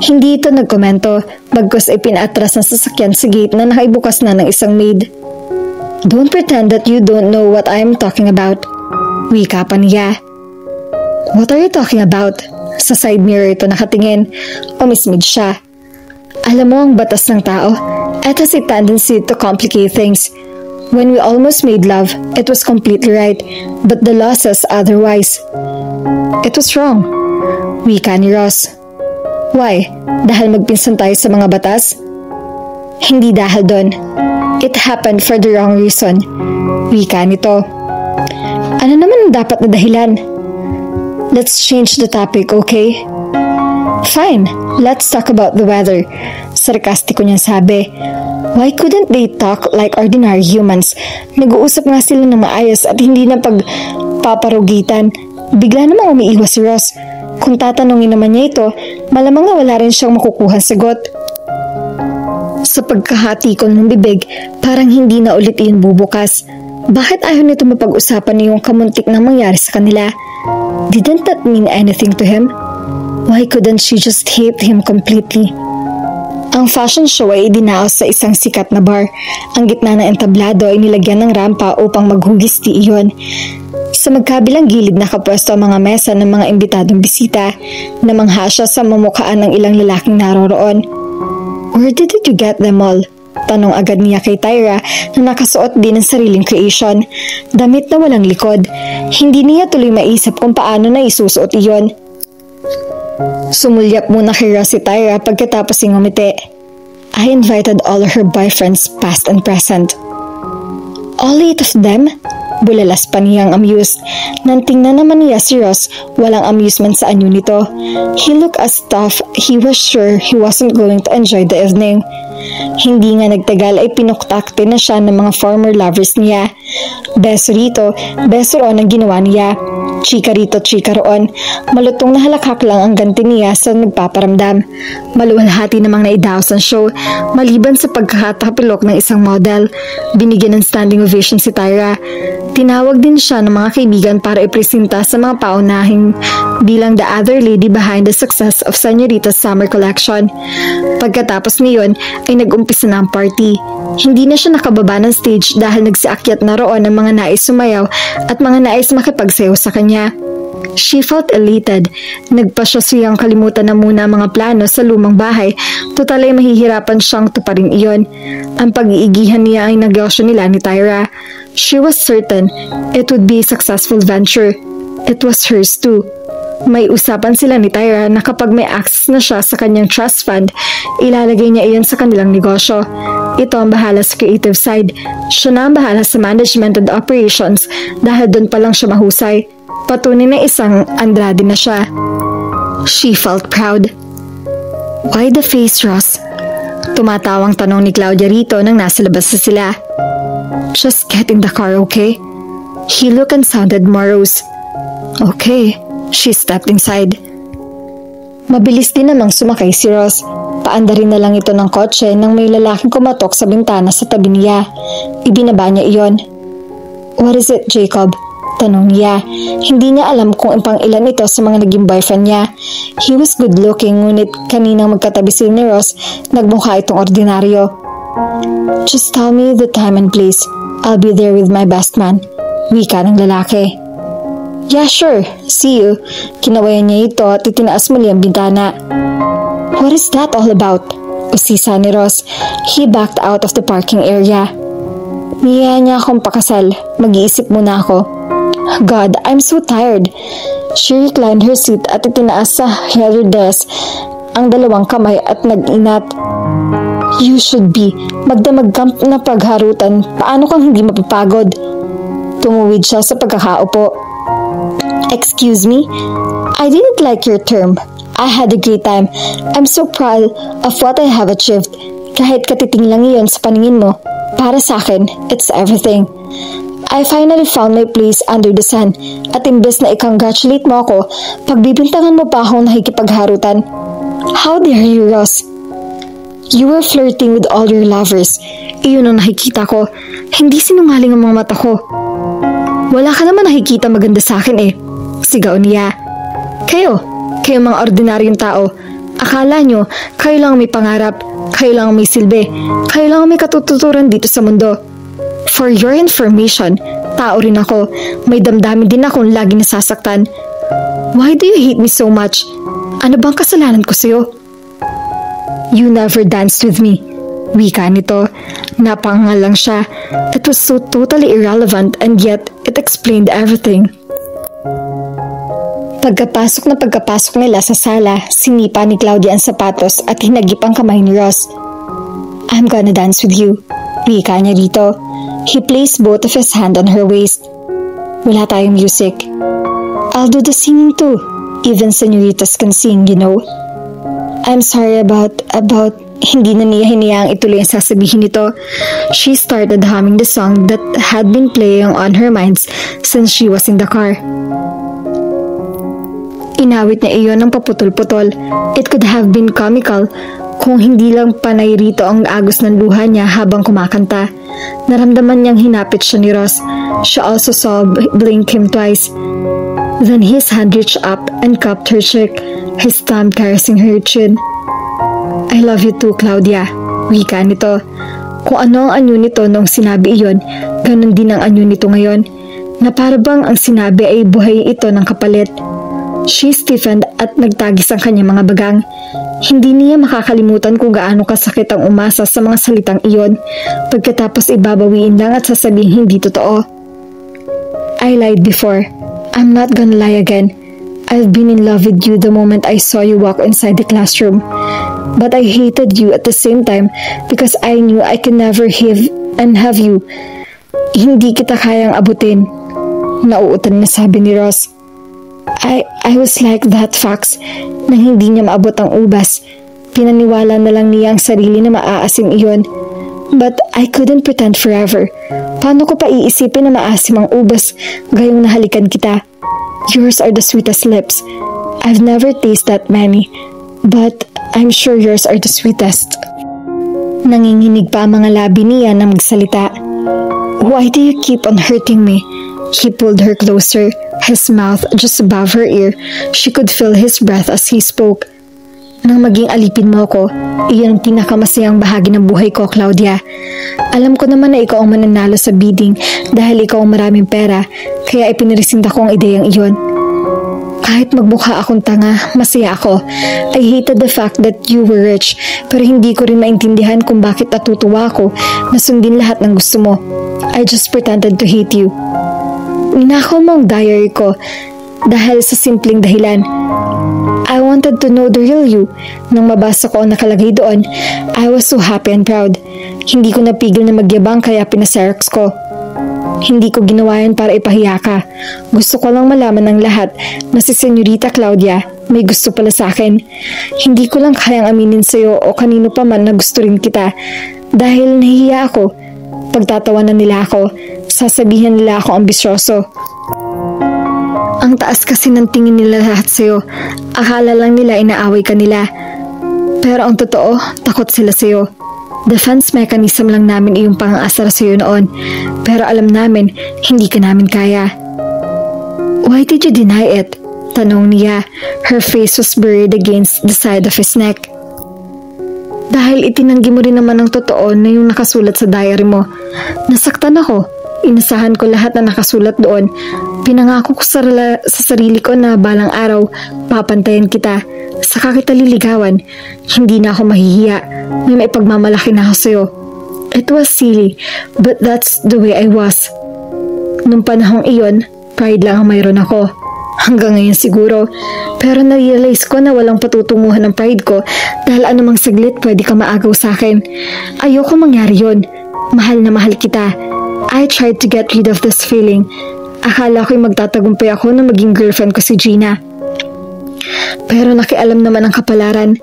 Hindi ito nagkomento, bagkus ay pinaatras ng sasakyan sa gate na nakaibukas na ng isang maid. Don't pretend that you don't know what I'm talking about. Wika pa niya. What are you talking about? Sa side mirror ito nakatingin. Umismid siya. Alam mo ang batas ng tao, it has a tendency to complicate things. When we almost made love, it was completely right, but the law says otherwise. It was wrong. Wika ni Ross. Why? Dahil magpinsan tayo sa mga batas? Hindi dahil doon. It happened for the wrong reason. Wika nito. Ano naman ang dapat na dahilan? Let's change the topic, okay? Fine, let's talk about the weather. Sarkastiko niyang sabi. Why couldn't they talk like ordinary humans? Nag-uusap nga sila ng maayos at hindi na pagpaparugitan. Bigla namang umiiwas si Ross. Kung tatanungin naman niya ito, malamang na wala rin siyang makukuha sagot. Sa pagkahatikon ng bibig, parang hindi na ulit iyon bubukas. Bakit ayaw nito mapag-usapan na yung kamuntik na mangyari sa kanila? Didn't that mean anything to him? Why couldn't she just hate him completely? Ang fashion show ay idinaos sa isang sikat na bar. Ang gitna ng entablado ay nilagyan ng rampa upang maghugisti iyon. Sa magkabilang gilid nakapwesto ang mga mesa ng mga imbitadong bisita. Namangha siya sa mamukhaan ng ilang lalaking naroroon. Where did you get them all? Tanong agad niya kay Tyra na nakasuot din ng sariling creation. Damit na walang likod. Hindi niya tuloy maisip kung paano na isusuot iyon. Sumulyap muna kay Ross si Tyra pagkatapos ngumiti. I invited all her boyfriends past and present. All 8 of them? Bulalas pa niyang amused. Nang tingnan naman niya si Ross, walang amusement sa anyo nito. He looked as tough, he was sure he wasn't going to enjoy the evening. Hindi nga nagtagal ay pinuktakte na siya ng mga former lovers niya. Beso rito, beso roon ang ginawa niya. Chika rito, chika roon. Malutong na halakhak lang ang ganti niya sa nagpaparamdam. Maluwalhati namang naidaos ang show, maliban sa pagkakatapilok ng isang model. Binigyan ng standing ovation si Tyra. Tinawag din siya ng mga kaibigan para ipresenta sa mga paunahing bilang the other lady behind the success of Señorita's summer collection. Pagkatapos niyon ay nag-umpisa na ang party. Hindi na siya nakababa ng stage dahil nagsiakyat na roon ang mga nais sumayaw at mga nais makipagsayaw sa kanya. She felt elated. Nagpa siya siyang kalimutan na muna ang mga plano sa lumang bahay. Total ay mahihirapan siyang tuparin iyon. Ang pag-iigihan niya ay negosyo nila ni Tyra. She was certain it would be a successful venture. It was hers too. May usapan sila ni Tyra na kapag may access na siya sa kanyang trust fund, ilalagay niya iyon sa kanilang negosyo. Ito ang bahala sa creative side. Siya na ang bahala sa management and operations dahil doon pa lang siya mahusay. Patunay na isang Andrade na siya. She felt proud. Why the face, Ross? Tumatawang tanong ni Claudia rito nang nasa labas na sila. Just get in the car, okay? He looked and sounded morose. Okay. She stepped inside. Mabilis din namang sumakay si Ross. Paandarin na lang ito ng kotse nang may lalaking kumatok sa bintana sa tabi niya. Ibinaba niya iyon. What is it, Jacob? Tanong niya. Hindi niya alam kung pang ilan ito sa mga naging boyfriend niya. He was good looking, ngunit kaninang magkatabi si ni Ross, nagmukha itong ordinaryo. Just tell me the time and place. I'll be there with my best man. Wika ng lalaki. Yeah, sure. See you. Kinawayan niya ito at itinaas muli ang bintana. What is that all about? Usisa ni Ross. He backed out of the parking area. Niyaya niya akong pakasal. Mag-iisip muna ako. God, I'm so tired. She reclined her seat at itinaas sa hair desk ang dalawang kamay at nag-inat. You should be. Magdamag ka na pagharutan. Paano kang hindi mapapagod? Tumuwid siya sa pagkakaupo. Excuse me? I didn't like your term. I had a great time. I'm so proud of what I have achieved. Kahit katiting lang iyon sa paningin mo, para sa akin, it's everything. I finally found my place under the sun at imbes na i-congratulate mo ako, pagbibintangan mo pa akong nakikipagharutan. How dare you, Ross? You were flirting with all your lovers. Iyon ang nakikita ko. Hindi sinungaling ang mga mata ko. Wala ka naman nakikita maganda sa akin eh. Sigaw niya. Kayo mga ordinaryong tao. Akala nyo, kayo lang may pangarap, kayo lang may silbi, kayo lang may katututuran dito sa mundo. For your information, tao rin ako. May damdamin din akong lagi nasasaktan. Why do you hate me so much? Ano bang kasalanan ko sa'yo? You never danced with me. Wika nito. Napangal lang siya. It was so totally irrelevant and yet it explained everything. Pagkapasok nila sa sala, sinipa ni Claudia ang sapatos at hinagip ang kamay ni Ross. I'm gonna dance with you. Wika niya dito. He placed both of his hand on her waist. Wala tayong music. I'll do the singing too. Even senoritas can sing, you know. I'm sorry about... Hindi na niya hiniyaang ituloy ang sasabihin nito. She started humming the song that had been playing on her mind since she was in the car. Inawit niya iyon ng paputol-putol. It could have been comical kung hindi lang panay rito ang agos ng luha niya habang kumakanta. Naramdaman niyang hinapit siya ni Ross. She also saw blink him twice. Then his hand reached up and cupped her cheek, his thumb caressing her chin. I love you too, Claudia. Wika nito. Kung ano ang anyo nito noong sinabi iyon, ganun din ang anyo nito ngayon. Na para bang ang sinabi ay buhay ito ng kapalit. She stiffened at nagtagis ang kanyang mga bagang. Hindi niya makakalimutan kung gaano kasakit ang umasa sa mga salitang iyon, pagkatapos ibabawiin lang at sasabihin hindi totoo. I lied before. I'm not gonna lie again. I've been in love with you the moment I saw you walk inside the classroom. But I hated you at the same time because I knew I can never have you. Hindi kita kayang abutin. Nauutan na sabi ni Ross. I was like that fox nang hindi niya maabot ang ubas. Pinaniwala na lang niya ang sarili na maaasim iyon. But I couldn't pretend forever. Paano ko pa iisipin na maasim ang ubas gayong nahalikan kita? Yours are the sweetest lips. I've never tasted that many. But I'm sure yours are the sweetest. Nanginginig pa ang mga labi niya na magsalita. Why do you keep on hurting me? He pulled her closer, his mouth just above her ear. She could feel his breath as he spoke. Nang maging alipin mo ko, iyan ang pinakamasayang bahagi ng buhay ko, Claudia. Alam ko naman na ikaw ang mananalo sa bidding dahil ikaw ang maraming pera, kaya ipinirisinda ko ang ideyang iyon. Kahit magmukha akong tanga, masaya ako. I hated the fact that you were rich, pero hindi ko rin maintindihan kung bakit natutuwa ako na sundin lahat ng gusto mo. I just pretended to hate you. Ninakaw mo ang diary ko dahil sa simpleng dahilan. I wanted to know the real you. Nang mabasa ko ang nakalagay doon, I was so happy and proud. Hindi ko napigil na magyabang kaya pinaserox ko. Hindi ko ginawa yan para ipahiya ka. Gusto ko lang malaman ng lahat na si Senyorita Claudia may gusto pala sa akin. Hindi ko lang kayang aminin sa'yo o kanino pa man na gusto rin kita dahil nahihiya ako. Pagtatawanan nila ako, sasabihin nila ako ambisyoso. Ang taas kasi ng tingin nila lahat sa'yo. Akala lang nila inaaway ka nila. Pero ang totoo, takot sila sa'yo. Defense mechanism lang namin iyong pang-aasar sa'yo noon. Pero alam namin, hindi ka namin kaya. Why did you deny it? Tanong niya. Her face was buried against the side of his neck. Dahil itinanggi mo rin naman ang totoo na yung nakasulat sa diary mo. Nasaktan ako. Inasahan ko lahat na nakasulat doon. Pinangako ko sa sarili ko na balang araw, papantayan kita. Saka kita liligawan. Hindi na ako mahihiya. May maipagmamalaki na ako sa'yo. It was silly, but that's the way I was. Nung panahong iyon, pride lang ang mayroon ako. Hanggang ngayon siguro. Pero na-realize ko na walang patutunguhan ng pride ko dahil anumang saglit pwede ka maagaw sa akin. Ayoko mangyari yon. Mahal na mahal kita. I tried to get rid of this feeling. Akala ko'y magtatagumpay ako na maging girlfriend ko si Gina. Pero nakialam naman ang kapalaran.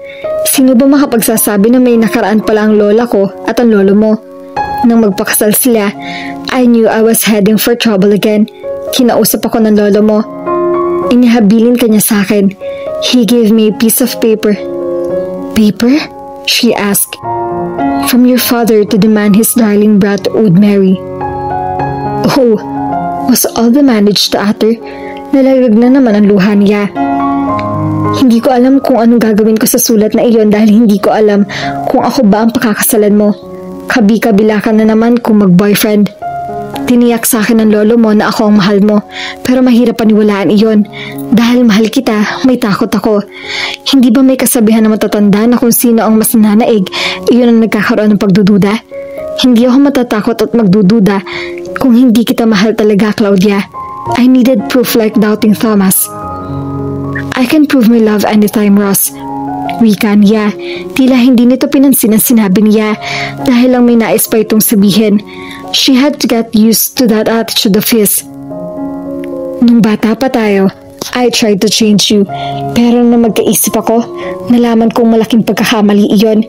Sino ba makapagsasabi na may nakaraan pala ang lola ko at ang lolo mo? Nang magpakasal sila, I knew I was heading for trouble again. Kinausap ako ng lolo mo. Inihabilin kanya sa akin. He gave me a piece of paper. Paper? She asked. From your father to demand his darling brat would marry. Oh, was all the managed to utter? Nalaglag na naman ang luha niya. Hindi ko alam kung anong gagawin ko sa sulat na iyon dahil hindi ko alam kung ako ba ang pakakasalan mo. Kabi-kabila ka na naman kung mag-boyfriend. Tiniyak sa akin ng lolo mo na ako ang mahal mo, pero mahirap paniwalaan iyon. Dahil mahal kita, may takot ako. Hindi ba may kasabihan na matatanda na kung sino ang mas nananaig, iyon ang nagkakaroon ng pagdududa? Hindi ako matatakot at magdududa kung hindi kita mahal talaga, Claudia. I needed proof like doubting Thomas. I can prove my love anytime, Ross. Wika niya. Tila hindi nito pinansin ang sinabi niya dahil lang may nais pa itong sabihin. She had to get used to that attitude of his. Nung bata pa tayo, I tried to change you. Pero nung magkaisip ako, nalaman kong malaking pagkakamali iyon.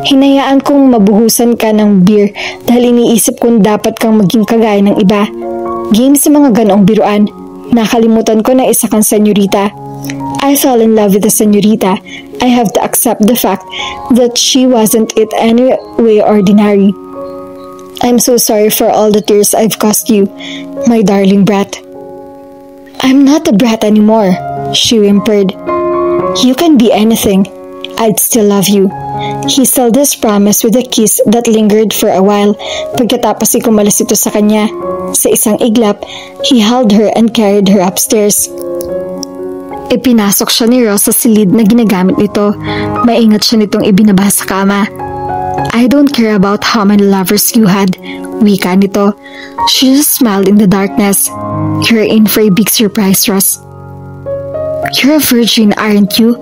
Hinayaan kong mabuhusan ka ng beer dahil iniisip kong dapat kang maging kagaya ng iba. Game sa mga ganoong biruan. Nakalimutan ko na isa kang senyorita. I fell in love with the senyorita. I have to accept the fact that she wasn't in any way ordinary. I'm so sorry for all the tears I've caused you, my darling brat. I'm not a brat anymore, she whimpered. You can be anything. I'd still love you. He sealed his promise with a kiss that lingered for a while. Pagkatapos ikumalas ito sa kanya. Sa isang iglap, he held her and carried her upstairs. Ipinasok siya ni Ross sa silid na ginagamit nito. Maingat siya nitong ibinaba sa kama. I don't care about how many lovers you had, wika nito. She just smiled in the darkness. You're in for a big surprise, Ross. You're a virgin, aren't you?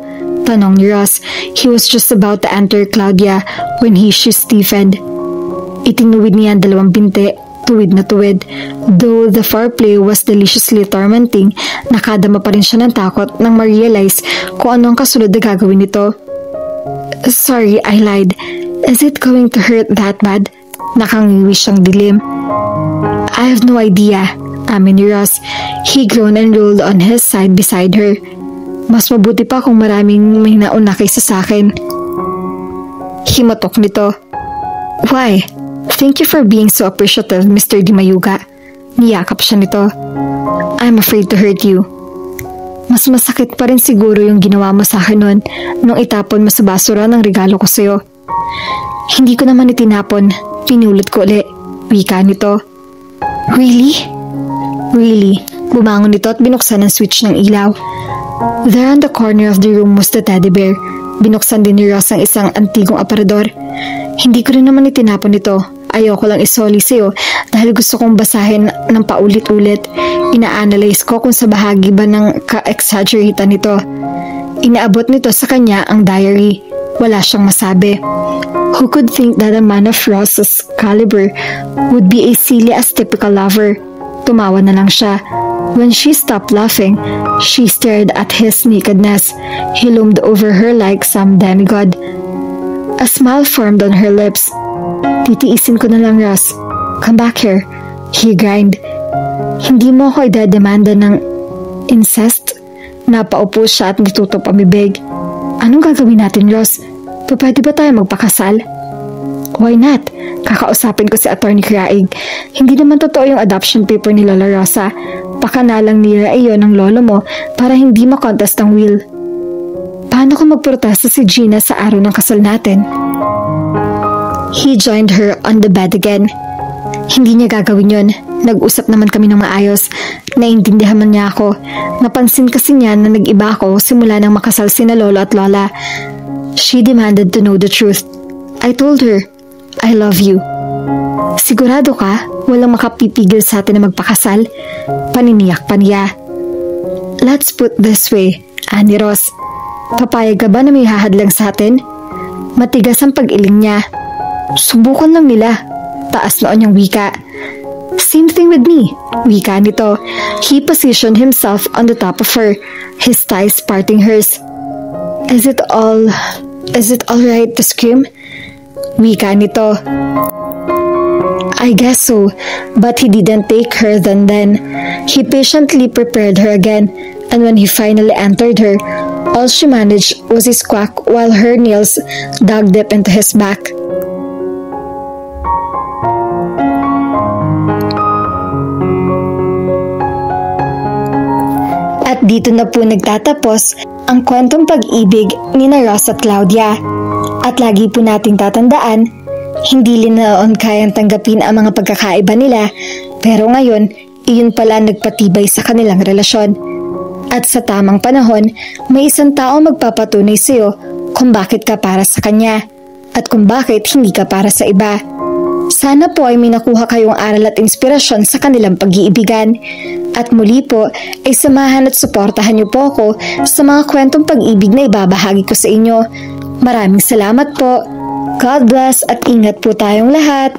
Tanong ni Ross. He was just about to enter Claudia when she stiffened. Itinuwid niya ang dalawang binte, tuwid na tuwid. Though the foreplay was deliciously tormenting, nakadama pa rin siya ng takot nang ma-realize kung ano ang kasunod na gagawin nito. Sorry, I lied. Is it going to hurt that bad? Nakangiwi siyang dilim. I have no idea, amin ni Ross. He groaned and rolled on his side beside her. Mas mabuti pa kung maraming may nauna kaysa sa akin. Himatok nito. Why? Thank you for being so appreciative, Mr. Di Mayuga. Niyakap siya nito. I'm afraid to hurt you. Mas masakit pa rin siguro yung ginawa mo sa akin noon nung itapon mo sa basura ng regalo ko sa'yo. Hindi ko naman itinapon. Pinulit ko ulit. Wika nito. Really? Really? Bumangon nito at binuksan ang switch ng ilaw. There on the corner of the room was the teddy bear. Binuksan din ni Ross ang isang antigong aparador. Hindi ko rin naman itinapon ito. Ayoko lang isoli sa'yo dahil gusto kong basahin ng paulit-ulit. Ina-analyze ko kung sa bahagi ba ng ka-exaggeratean nito. Inaabot nito sa kanya ang diary. Wala siyang masabi. Who could think that a man of Ross's caliber would be as silly as typical lover? Tumawa na lang siya. When she stopped laughing, she stared at his nakedness. He loomed over her like some demigod. A smile formed on her lips. Titiisin ko na lang, Ross. Come back here. He grinned. Hindi mo ako idademanda ng incest? Napaupo siya at nitutup ang bibig. Anong gagawin natin, Ross? Pwede ba tayo magpakasal? Why not? Kakausapin ko si Attorney Craig. Hindi naman totoo yung adoption paper ni Lola Rosa. Pakanalang nila iyon ng lolo mo para hindi makontest ang will. Paano kung magprotesta si Gina sa araw ng kasal natin? He joined her on the bed again. Hindi niya gagawin yun. Nag-usap naman kami ng maayos. Naintindihan man niya ako. Napansin kasi niya na nag-iba ako simula nang makasal sina lolo at lola. She demanded to know the truth. I told her, I love you. Sigurado ka? walang makapipigil sa atin na magpakasal. Paniniyak pa niya. Let's put this way, Annie Rose. Papayag ka ba na may hahadlang sa atin? Matigas ang pag-iling niya. Subukan lang nila. Taas noon niyang wika. Same thing with me, wika nito. He positioned himself on the top of her, his thighs parting hers. Is it alright to scream? Wika nito. I guess so, but he didn't take her then. He patiently prepared her again, and when he finally entered her, all she managed was his quack while her nails dug deep into his back. At dito na po nagtatapos ang kwentong pag-ibig ni Ross at Claudia. At lagi po nating tatandaan, hindi noon kayang tanggapin ang mga pagkakaiba nila, pero ngayon, iyon pala nagpatibay sa kanilang relasyon. At sa tamang panahon, may isang tao magpapatunay sa iyo kung bakit ka para sa kanya at kung bakit hindi ka para sa iba. Sana po ay may nakuha kayong aral at inspirasyon sa kanilang pag-iibigan. At muli po ay samahan at suportahan niyo po ako sa mga kwentong pag-ibig na ibabahagi ko sa inyo. Maraming salamat po. God bless at ingat po tayong lahat.